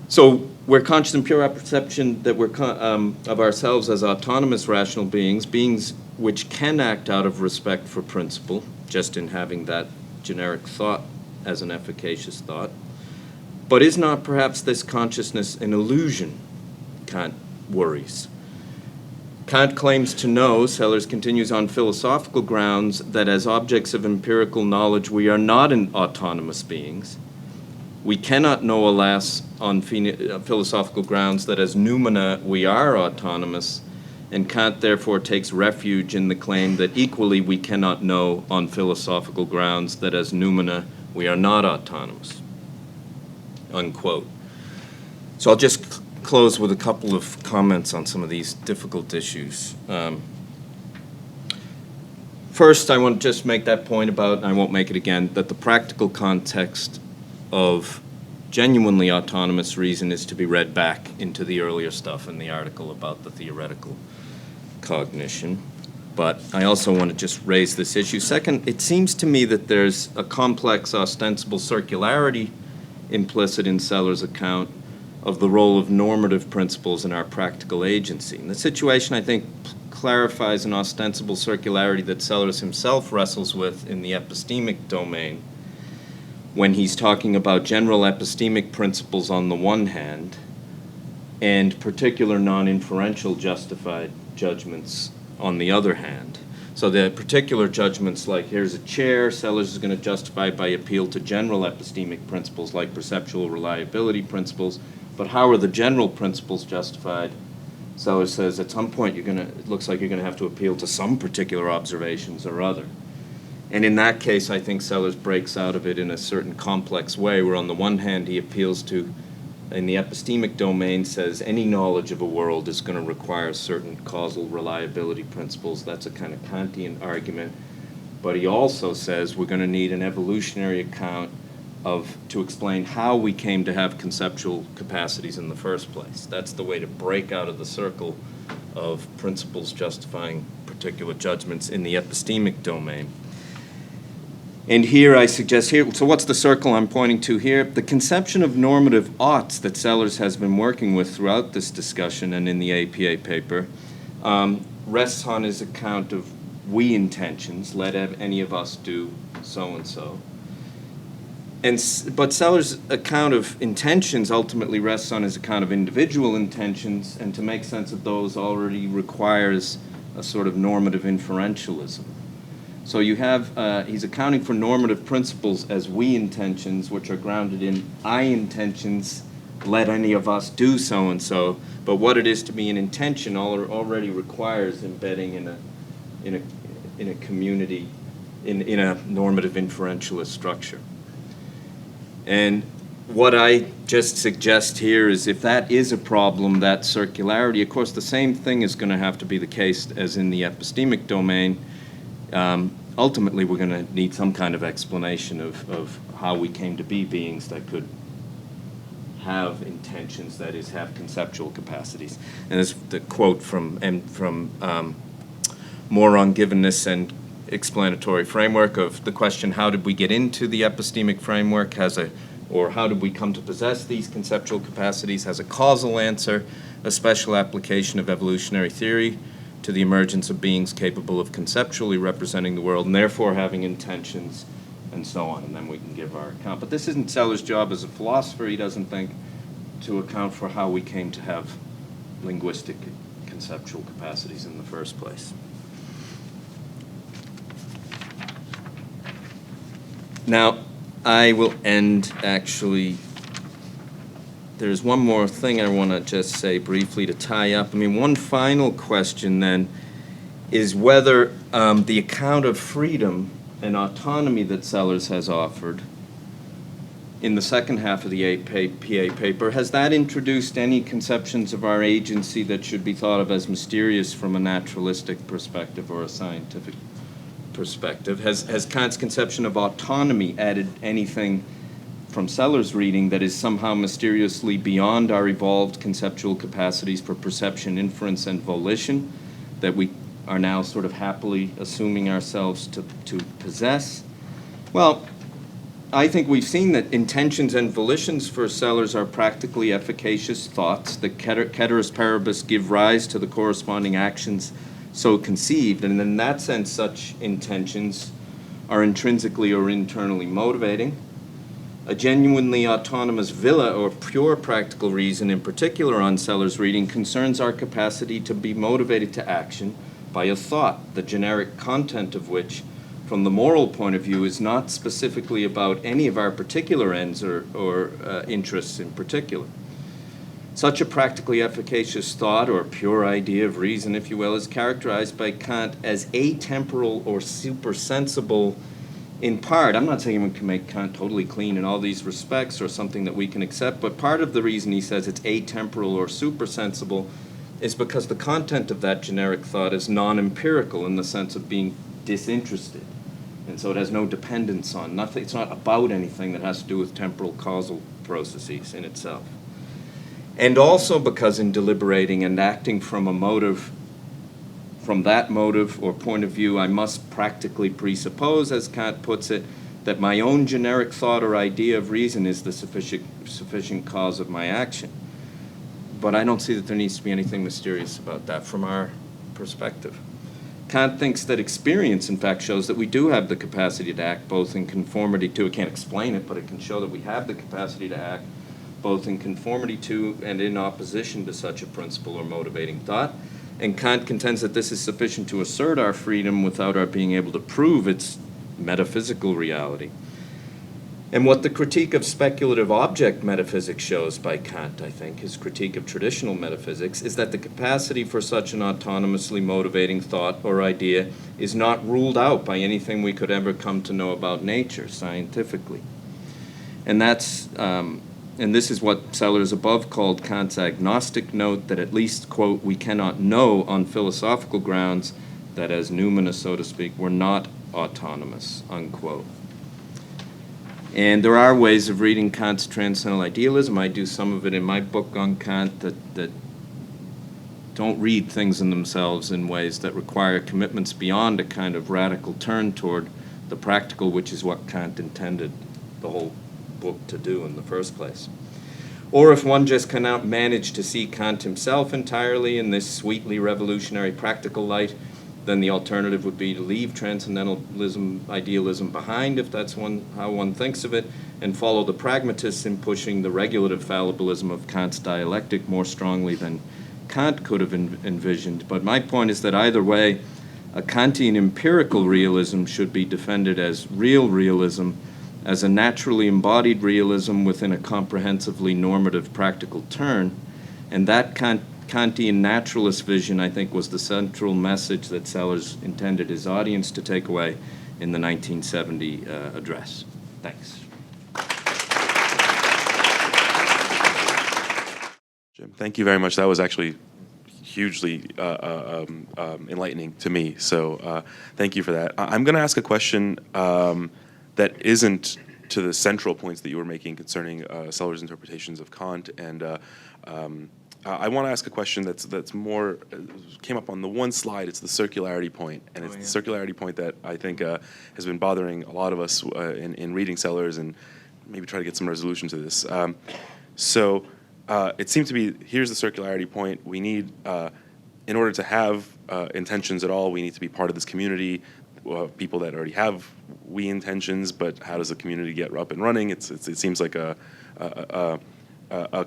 So we're conscious in pure apperception that we're of ourselves as autonomous rational beings which can act out of respect for principle, just in having that generic thought as an efficacious thought. But is not perhaps this consciousness an illusion? Kant worries. Kant claims to know, Sellers continues, on philosophical grounds that as objects of empirical knowledge we are not autonomous beings. We cannot know, alas, on philosophical grounds that as noumena we are autonomous, and Kant therefore takes refuge in the claim that equally we cannot know on philosophical grounds that as noumena we are not autonomous, unquote. So I'll just close with a couple of comments on some of these difficult issues. First, I want to just make that point about, and I won't make it again, that the practical context of genuinely autonomous reason is to be read back into the earlier stuff in the article about the theoretical cognition. But I also want to just raise this issue. Second, it seems to me that there's a complex ostensible circularity implicit in Sellers' account of the role of normative principles in our practical agency. And the situation, I think, clarifies an ostensible circularity that Sellers himself wrestles with in the epistemic domain when he's talking about general epistemic principles on the one hand and particular non-inferential justified judgments on the other hand. So the particular judgments, like here's a chair, Sellers is going to justify by appeal to general epistemic principles like perceptual reliability principles. But how are the general principles justified? Sellers says at some point it looks like you're going to have to appeal to some particular observations or other. And in that case, I think Sellers breaks out of it in a certain complex way, where on the one hand he appeals to, in the epistemic domain, says any knowledge of a world is going to require certain causal reliability principles. That's a kind of Kantian argument. But he also says we're going to need an evolutionary account to explain how we came to have conceptual capacities in the first place. That's the way to break out of the circle of principles justifying particular judgments in the epistemic domain. And here I suggest so what's the circle I'm pointing to here? The conception of normative oughts that Sellers has been working with throughout this discussion and in the APA paper rests on his account of we intentions, let any of us do so-and-so. But Sellers' account of intentions ultimately rests on his account of individual intentions, and to make sense of those already requires a sort of normative inferentialism. So you have, he's accounting for normative principles as we intentions, which are grounded in I intentions, let any of us do so-and-so, but what it is to be an intention already requires embedding in a community, in a normative inferentialist structure. And what I just suggest here is if that is a problem, that circularity, of course the same thing is going to have to be the case as in the epistemic domain. Ultimately we're going to need some kind of explanation of how we came to be beings that could have intentions, that is, have conceptual capacities. And this the quote from More on Givenness and Explanatory Framework of the question, how did we get into the epistemic framework, or how did we come to possess these conceptual capacities, has a causal answer, a special application of evolutionary theory to the emergence of beings capable of conceptually representing the world and therefore having intentions, and so on, and then we can give our account. But this isn't Sellers' job as a philosopher. He doesn't think to account for how we came to have linguistic conceptual capacities in the first place. Now, I will end, actually, there's one more thing I want to just say briefly to tie up. I mean, one final question then is whether the account of freedom and autonomy that Sellers has offered in the second half of the APA paper, has that introduced any conceptions of our agency that should be thought of as mysterious from a naturalistic perspective or a scientific perspective? Has Kant's conception of autonomy added anything from Sellers' reading that is somehow mysteriously beyond our evolved conceptual capacities for perception, inference, and volition that we are now sort of happily assuming ourselves to possess? Well, I think we've seen that intentions and volitions for Sellers are practically efficacious thoughts, that ceteris paribus give rise to the corresponding actions so conceived, and in that sense such intentions are intrinsically or internally motivating. A genuinely autonomous villa or pure practical reason, in particular on Sellers' reading, concerns our capacity to be motivated to action by a thought, the generic content of which, from the moral point of view, is not specifically about any of our particular ends or interests in particular. Such a practically efficacious thought, or pure idea of reason, if you will, is characterized by Kant as atemporal or supersensible in part. I'm not saying we can make Kant totally clean in all these respects or something that we can accept, but part of the reason he says it's atemporal or supersensible is because the content of that generic thought is non-empirical in the sense of being disinterested. And so it has no dependence on nothing. It's not about anything that has to do with temporal causal processes in itself. And also because in deliberating and acting from a motive, from that motive or point of view, I must practically presuppose, as Kant puts it, that my own generic thought or idea of reason is the sufficient cause of my action. But I don't see that there needs to be anything mysterious about that from our perspective. Kant thinks that experience, in fact, shows that we do have the capacity to act both in conformity to, it can't explain it, but it can show that we have the capacity to act both in conformity to and in opposition to such a principle or motivating thought. And Kant contends that this is sufficient to assert our freedom without our being able to prove its metaphysical reality. And what the critique of speculative object metaphysics shows by Kant, I think, his critique of traditional metaphysics, is that the capacity for such an autonomously motivating thought or idea is not ruled out by anything we could ever come to know about nature scientifically. And that's and this is what Sellers above called Kant's agnostic note, that at least, quote, we cannot know on philosophical grounds that as noumena, so to speak, we're not autonomous, unquote. And there are ways of reading Kant's transcendental idealism. I do some of it in my book on Kant that don't read things in themselves in ways that require commitments beyond a kind of radical turn toward the practical, which is what Kant intended the whole book to do in the first place. Or if one just cannot manage to see Kant himself entirely in this sweetly revolutionary practical light, then the alternative would be to leave transcendentalism, idealism behind, if that's how one thinks of it, and follow the pragmatists in pushing the regulative fallibilism of Kant's dialectic more strongly than Kant could have envisioned. But my point is that either way, a Kantian empirical realism should be defended as real realism, as a naturally embodied realism within a comprehensively normative practical turn. And that Kantian naturalist vision, I think, was the central message that Sellers intended his audience to take away in the 1970 address. Thanks. Jim, thank you very much. That was actually hugely enlightening to me. So thank you for that. I'm going to ask a question that isn't to the central points that you were making concerning Sellers' interpretations of Kant, and I want to ask a question that's more came up on the one slide. It's the circularity point, and it's the circularity point that I think has been bothering a lot of us in reading Sellers, and maybe try to get some resolution to this. So it seemed to be, here's the circularity point. We need, in order to have intentions at all, we need to be part of this community. People that already have we intentions, but how does the community get up and running? It seems like a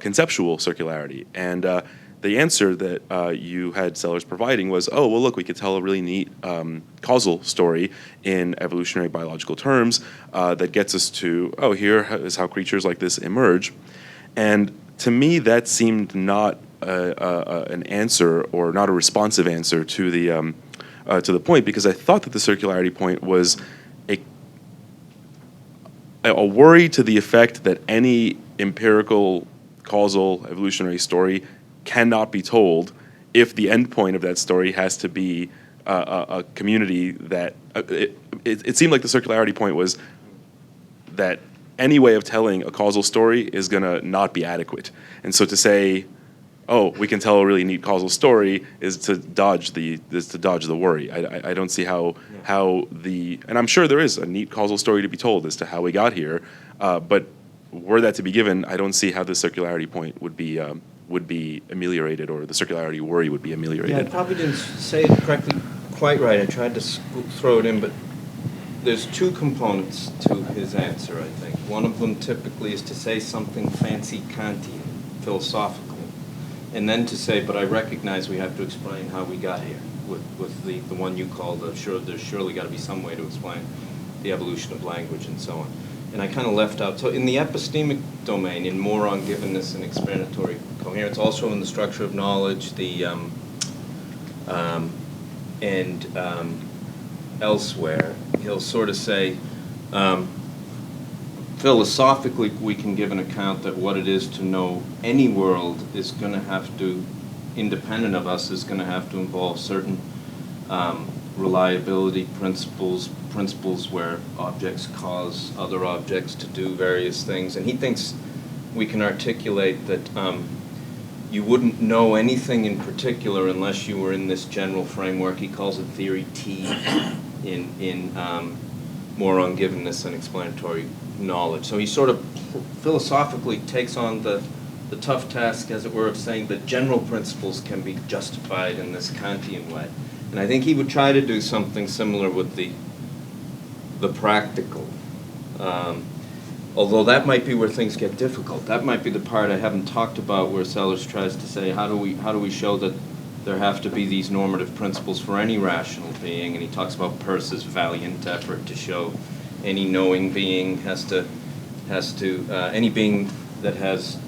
conceptual circularity. And the answer that you had Sellers providing was, oh, well, look, we could tell a really neat causal story in evolutionary biological terms that gets us to, oh, here is how creatures like this emerge. And to me, that seemed not an answer, or not a responsive answer to the point, because I thought that the circularity point was a worry to the effect that any empirical causal evolutionary story cannot be told if the end point of that story has to be a community that it seemed like the circularity point was that any way of telling a causal story is going to not be adequate. And so to say, oh, we can tell a really neat causal story is to dodge the worry. I don't see how and I'm sure there is a neat causal story to be told as to how we got here, but were that to be given, I don't see how the circularity point would be ameliorated, or the circularity worry would be ameliorated. Yeah, I probably didn't say it correctly, quite right. I tried to throw it in, but there's two components to his answer, I think. One of them typically is to say something fancy Kantian, philosophical, and then to say, but I recognize we have to explain how we got here, with the one you called, there's surely got to be some way to explain the evolution of language and so on. And I kind of left out, so in the epistemic domain, in more on givenness and explanatory coherence, also in the structure of knowledge, elsewhere, he'll sort of say, philosophically, we can give an account that what it is to know any world is going to have to, independent of us, is going to have to involve certain reliability principles where objects cause other objects to do various things. And he thinks we can articulate that you wouldn't know anything in particular unless you were in this general framework. He calls it theory T in more on givenness and explanatory knowledge. So he sort of philosophically takes on the tough task, as it were, of saying that general principles can be justified in this Kantian way. And I think he would try to do something similar with the practical. Although that might be where things get difficult. That might be the part I haven't talked about, where Sellers tries to say, how do we show that there have to be these normative principles for any rational being? And he talks about Peirce's valiant effort to show any knowing being any being that has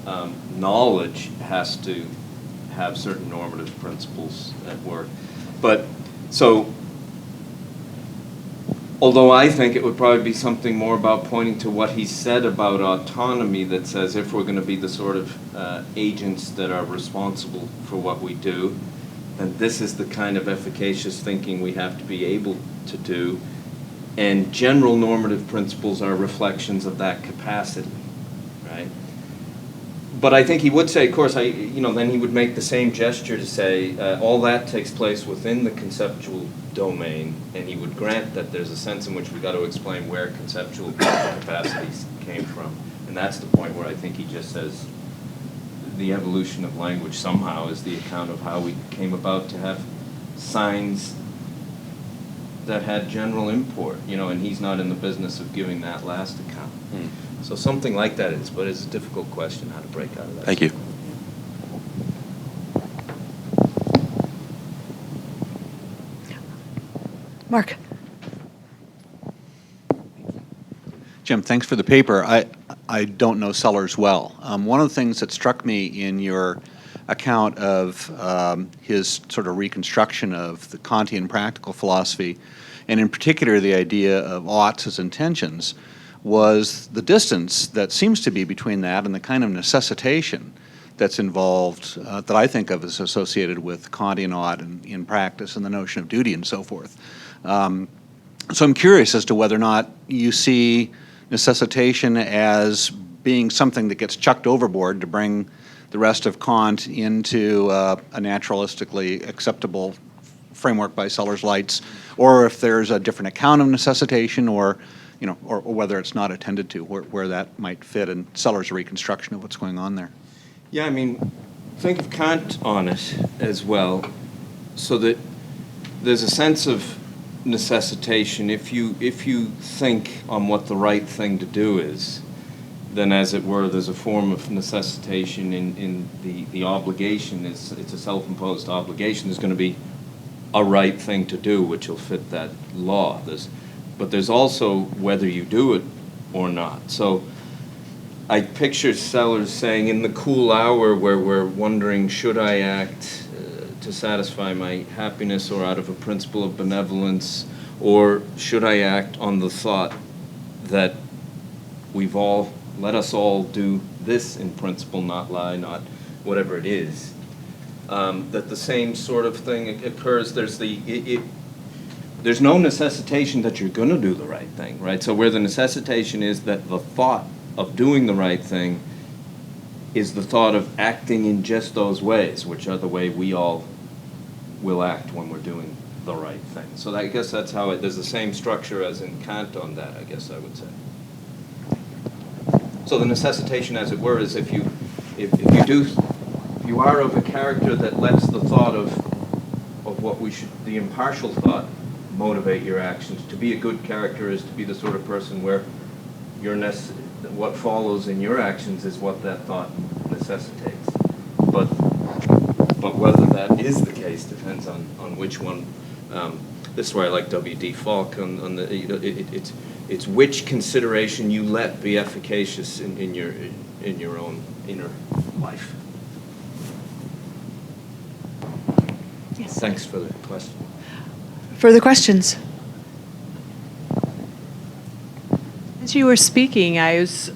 knowledge has to have certain normative principles at work. But so, although I think it would probably be something more about pointing to what he said about autonomy, that says if we're going to be the sort of agents that are responsible for what we do, then this is the kind of efficacious thinking we have to be able to do. And general normative principles are reflections of that capacity, right? But I think he would say, of course, then he would make the same gesture to say all that takes place within the conceptual domain, and he would grant that there's a sense in which we've got to explain where conceptual capacities came from. And that's the point where I think he just says the evolution of language somehow is the account of how we came about to have signs that had general import, and he's not in the business of giving that last account. So something like that is, but it's a difficult question how to break out of that. Thank you. Mark. Jim, thanks for the paper. I don't know Sellers well. One of the things that struck me in your account of his sort of reconstruction of the Kantian practical philosophy, and in particular the idea of oughts as intentions, was the distance that seems to be between that and the kind of necessitation that's involved, that I think of as associated with Kantian ought in practice, and the notion of duty and so forth. So I'm curious as to whether or not you see necessitation as being something that gets chucked overboard to bring the rest of Kant into a naturalistically acceptable framework by Sellers' lights, or if there's a different account of necessitation, or whether it's not attended to, where that might fit in Sellers' reconstruction of what's going on there. Yeah, I mean, think of Kant on it as well, so that there's a sense of necessitation. If you think on what the right thing to do is, then as it were, there's a form of necessitation in the obligation. It's a self-imposed obligation. There's going to be a right thing to do, which will fit that law. But there's also whether you do it or not. So I picture Sellers saying, in the cool hour where we're wondering, should I act to satisfy my happiness or out of a principle of benevolence, or should I act on the thought that let us all do this in principle, not lie, not whatever it is, that the same sort of thing occurs. There's no necessitation that you're going to do the right thing, right? So where the necessitation is that the thought of doing the right thing is the thought of acting in just those ways, which are the way we all will act when we're doing the right thing. So I guess that's how there's the same structure as in Kant on that, I guess I would say. So the necessitation, as it were, is if you are of a character that lets the thought of what we should, the impartial thought, motivate your actions. To be a good character is to be the sort of person where what follows in your actions is what that thought necessitates. But whether that is the case depends on which one. This is why I like W.D. Falk on the, it's which consideration you let be efficacious in your own inner life. Yes. Thanks for the question. Further questions? As you were speaking, I was,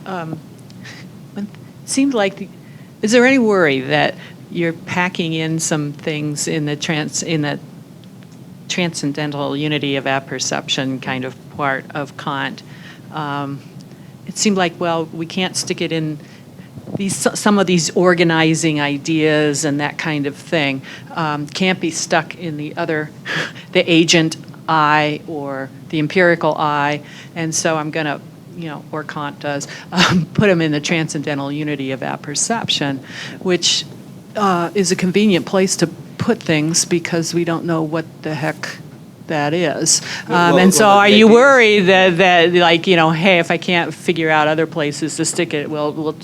it seemed like, is there any worry that you're packing in some things in the transcendental unity of apperception kind of part of Kant? It seemed like, well, we can't stick it in some of these organizing ideas and that kind of thing can't be stuck in the agent I or the empirical I, and so I'm going to, or Kant does, put them in the transcendental unity of apperception, which is a convenient place to put things because we don't know what the heck that is. And so are you worried that like, hey, if I can't figure out other places to stick it, we'll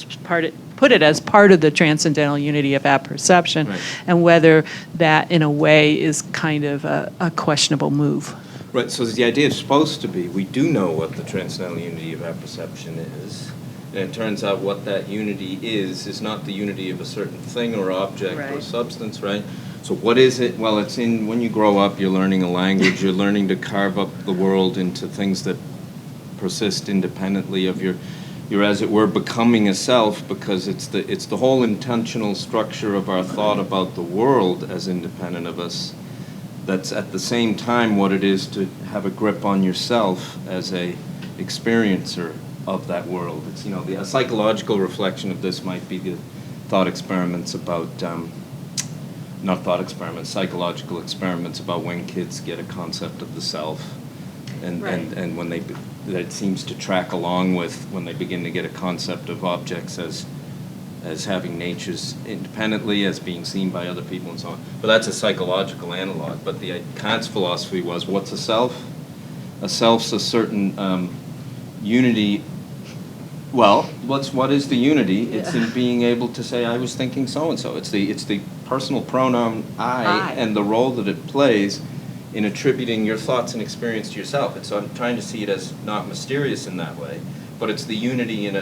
put it as part of the transcendental unity of apperception, right, and whether that in a way is kind of a questionable move. Right, so the idea is supposed to be we do know what the transcendental unity of apperception is, and it turns out what that unity is not the unity of a certain thing or object, right, or substance, right? So what is it? Well, it's when you grow up, you're learning a language, you're learning to carve up the world into things that persist independently of your, as it were, becoming a self, because it's the whole intentional structure of our thought about the world as independent of us that's at the same time what it is to have a grip on yourself as a experiencer of that world. It's, a psychological reflection of this might be the thought experiments about, not thought experiments, psychological experiments about when kids get a concept of the self, and right, and when that seems to track along with when they begin to get a concept of objects as having natures independently, as being seen by other people and so on. But that's a psychological analog. But Kant's philosophy was, what's a self? A self's a certain unity. Well, what is the unity? It's in being able to say, I was thinking so-and-so. It's the personal pronoun I and the role that it plays in attributing your thoughts and experience to yourself. And so I'm trying to see it as not mysterious in that way, but it's the unity in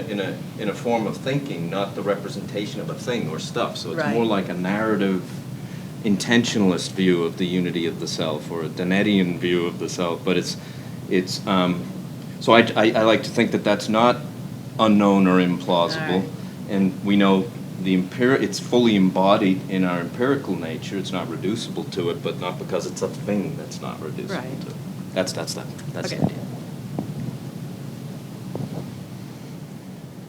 a form of thinking, not the representation of a thing or stuff. So it's right, more like a narrative, intentionalist view of the unity of the self, or a Dennettian view of the self. But so I like to think that that's not unknown or implausible, right, and we know it's fully embodied in our empirical nature. It's not reducible to it, but not because it's a thing that's not reducible right, to it. That's okay, the idea.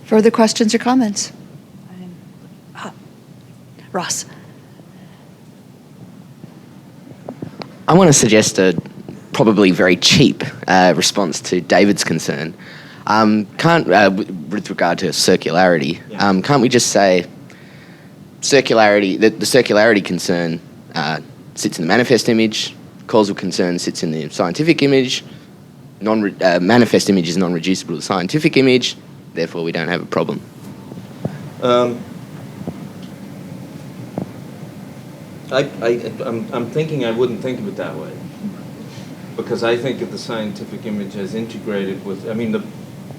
Further questions or comments? Ross. I want to suggest a probably very cheap response to David's concern. With regard to circularity, can't we just say circularity? That the circularity concern sits in the manifest image, causal concern sits in the scientific image, manifest image is non-reducible to the scientific image, therefore we don't have a problem. I'm thinking I wouldn't think of it that way, because I think of the scientific image as integrated with,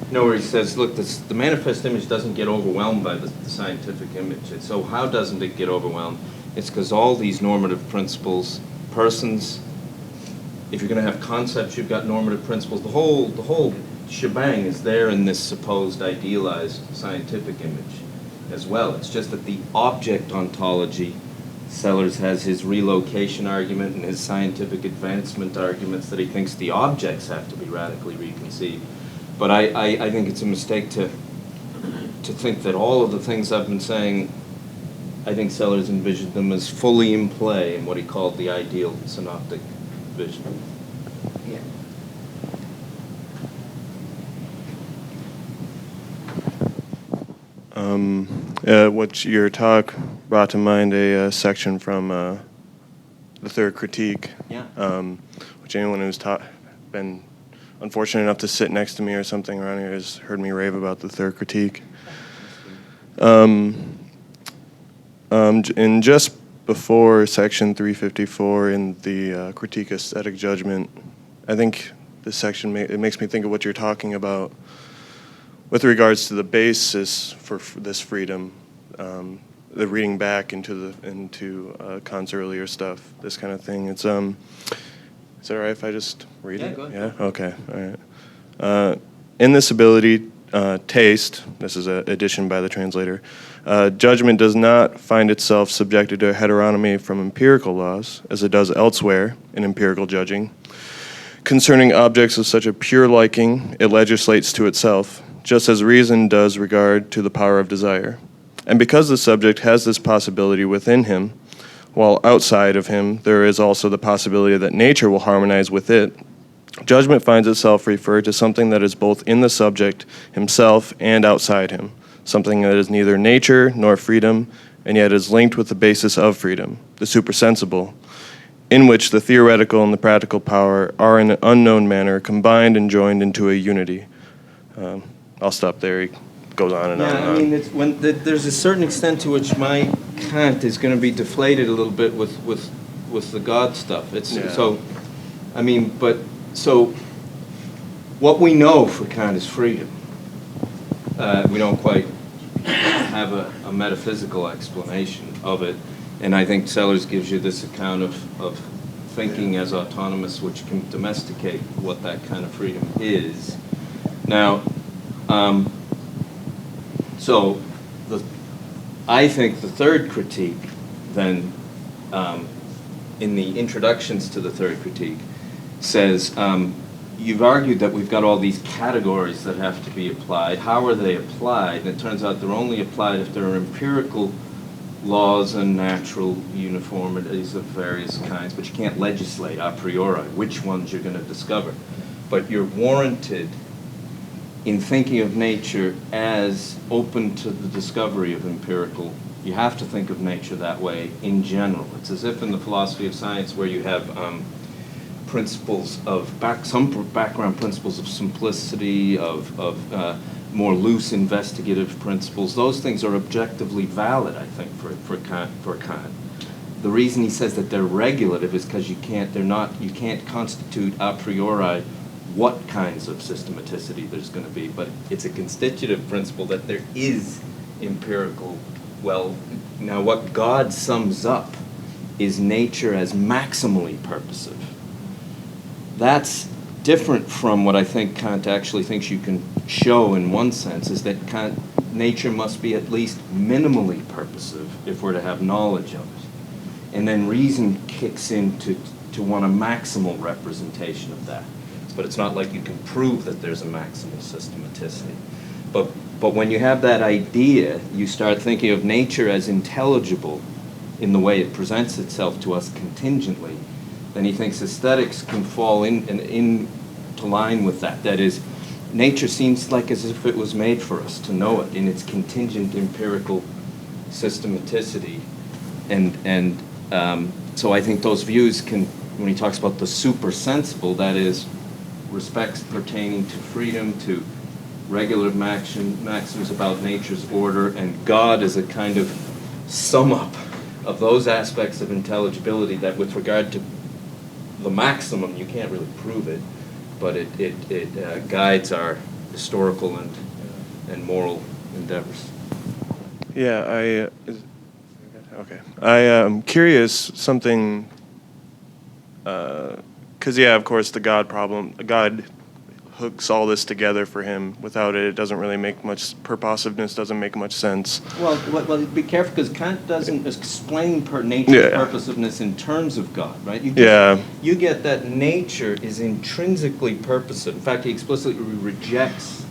where he says, look, the manifest image doesn't get overwhelmed by the scientific image. And so how doesn't it get overwhelmed? It's because all these normative principles, persons, if you're going to have concepts, you've got normative principles. The whole shebang is there in this supposed idealized scientific image as well. It's just that the object ontology, Sellers has his relocation argument and his scientific advancement arguments that he thinks the objects have to be radically reconceived. But I think it's a mistake to think that all of the things I've been saying, I think Sellers envisioned them as fully in play in what he called the ideal synoptic vision. What your talk brought to mind a section from the third critique. Yeah. Which anyone who's been unfortunate enough to sit next to me or something around here has heard me rave about the third critique. And just before section 354 in the critique aesthetic judgment, I think this section it makes me think of what you're talking about with regards to the basis for this freedom. The reading back into Kant's earlier stuff, this kind of thing. It's is it all right if I just read it? Go ahead. Yeah. Okay. All right. In this ability, taste. This is an addition by the translator. Judgment does not find itself subjected to a heteronomy from empirical laws, as it does elsewhere in empirical judging. Concerning objects of such a pure liking, it legislates to itself, just as reason does regard to the power of desire. And because the subject has this possibility within him, while outside of him there is also the possibility that nature will harmonize with it, judgment finds itself referred to something that is both in the subject himself and outside him, something that is neither nature nor freedom, and yet is linked with the basis of freedom, the supersensible, in which the theoretical and the practical power are in an unknown manner combined and joined into a unity. I'll stop there. He goes on and on and Yeah, on. I mean, there's a certain extent to which my Kant is going to be deflated a little bit with the God stuff. It's Yeah. so, I mean, so what we know for Kant is freedom. We don't quite have a metaphysical explanation of it, and I think Sellers gives you this account of thinking as autonomous, which can domesticate what that kind of freedom is. Now, so I think the third critique, then, in the introductions to the third critique, says, you've argued that we've got all these categories that have to be applied. How are they applied? And it turns out they're only applied if there are empirical laws and natural uniformities of various kinds, but you can't legislate a priori which ones you're going to discover. But you're warranted in thinking of nature as open to the discovery of empirical. You have to think of nature that way in general. It's as if in the philosophy of science where you have principles of some background principles of simplicity, of more loose investigative principles. Those things are objectively valid, I think, for Kant. The reason he says that they're regulative is because you can't constitute a priori what kinds of systematicity there's going to be, but it's a constitutive principle that there is empirical. Well, now what God sums up is nature as maximally purposive. That's different from what I think Kant actually thinks you can show in one sense, is that nature must be at least minimally purposive if we're to have knowledge of it. And then reason kicks in to want a maximal representation of that. But it's not like you can prove that there's a maximal systematicity. But when you have that idea, you start thinking of nature as intelligible in the way it presents itself to us contingently, then he thinks aesthetics can fall into line with that. That is, nature seems like as if it was made for us to know it in its contingent empirical systematicity. And so I think those views can, when he talks about the supersensible, that is, respects pertaining to freedom, to regulative maxims about nature's order, and God as a kind of sum up of those aspects of intelligibility that with regard to the maximum, you can't really prove it, but it guides our historical and moral endeavors. Yeah, okay. I am curious something, because yeah, of course, the God problem. God hooks all this together for him. Without it, it doesn't really make much. Purposiveness doesn't make much sense. Well, be careful because Kant doesn't explain nature's purposiveness in terms of God, right? You get that nature is intrinsically purposive. In fact, he explicitly rejects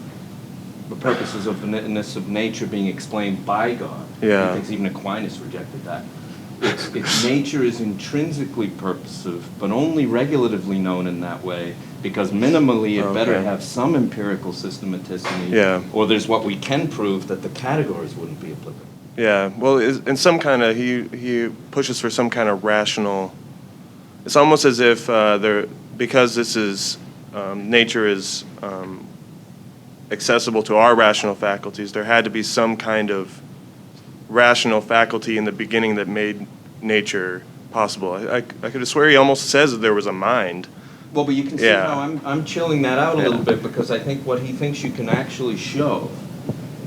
the purposes of nature being explained by God. Yeah. He thinks even Aquinas rejected that. Its nature is intrinsically purposive, but only regulatively known in that way, because minimally it better have some empirical systematicity, or there's what we can prove that the categories wouldn't be applicable. Yeah, well, in some kind of, he pushes for some kind of rational it's almost as if because this is nature is accessible to our rational faculties, there had to be some kind of rational faculty in the beginning that made nature possible. I could have swear he almost says that there was a mind. Well, but you can see Yeah. how I'm chilling that out a Yeah. little bit, because I think what he thinks you can actually show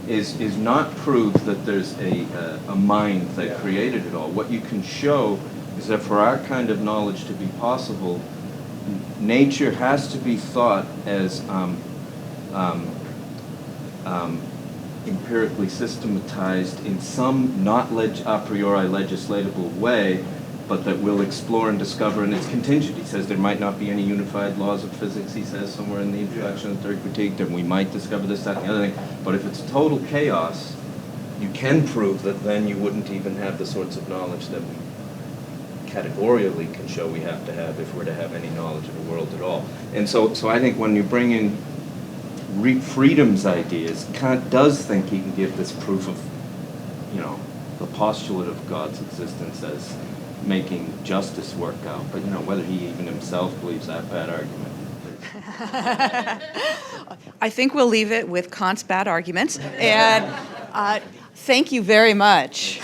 is not prove that there's a mind that created it all. What you can show is that for our kind of knowledge to be possible, nature has to be thought as empirically systematized in some not a priori legislatable way, but that we'll explore and discover, and it's contingent. He says there might not be any unified laws of physics, he says somewhere in the introduction of the third critique, that we might discover this, that, and the other thing. But if it's total chaos, you can prove that then you wouldn't even have the sorts of knowledge that we categorically can show we have to have if we're to have any knowledge of the world at all. And so I think when you bring in freedom's ideas, Kant does think he can give this proof of, the postulate of God's existence as making justice work out. But, whether he even himself believes that bad argument. I think we'll leave it with Kant's bad arguments. And thank you very much.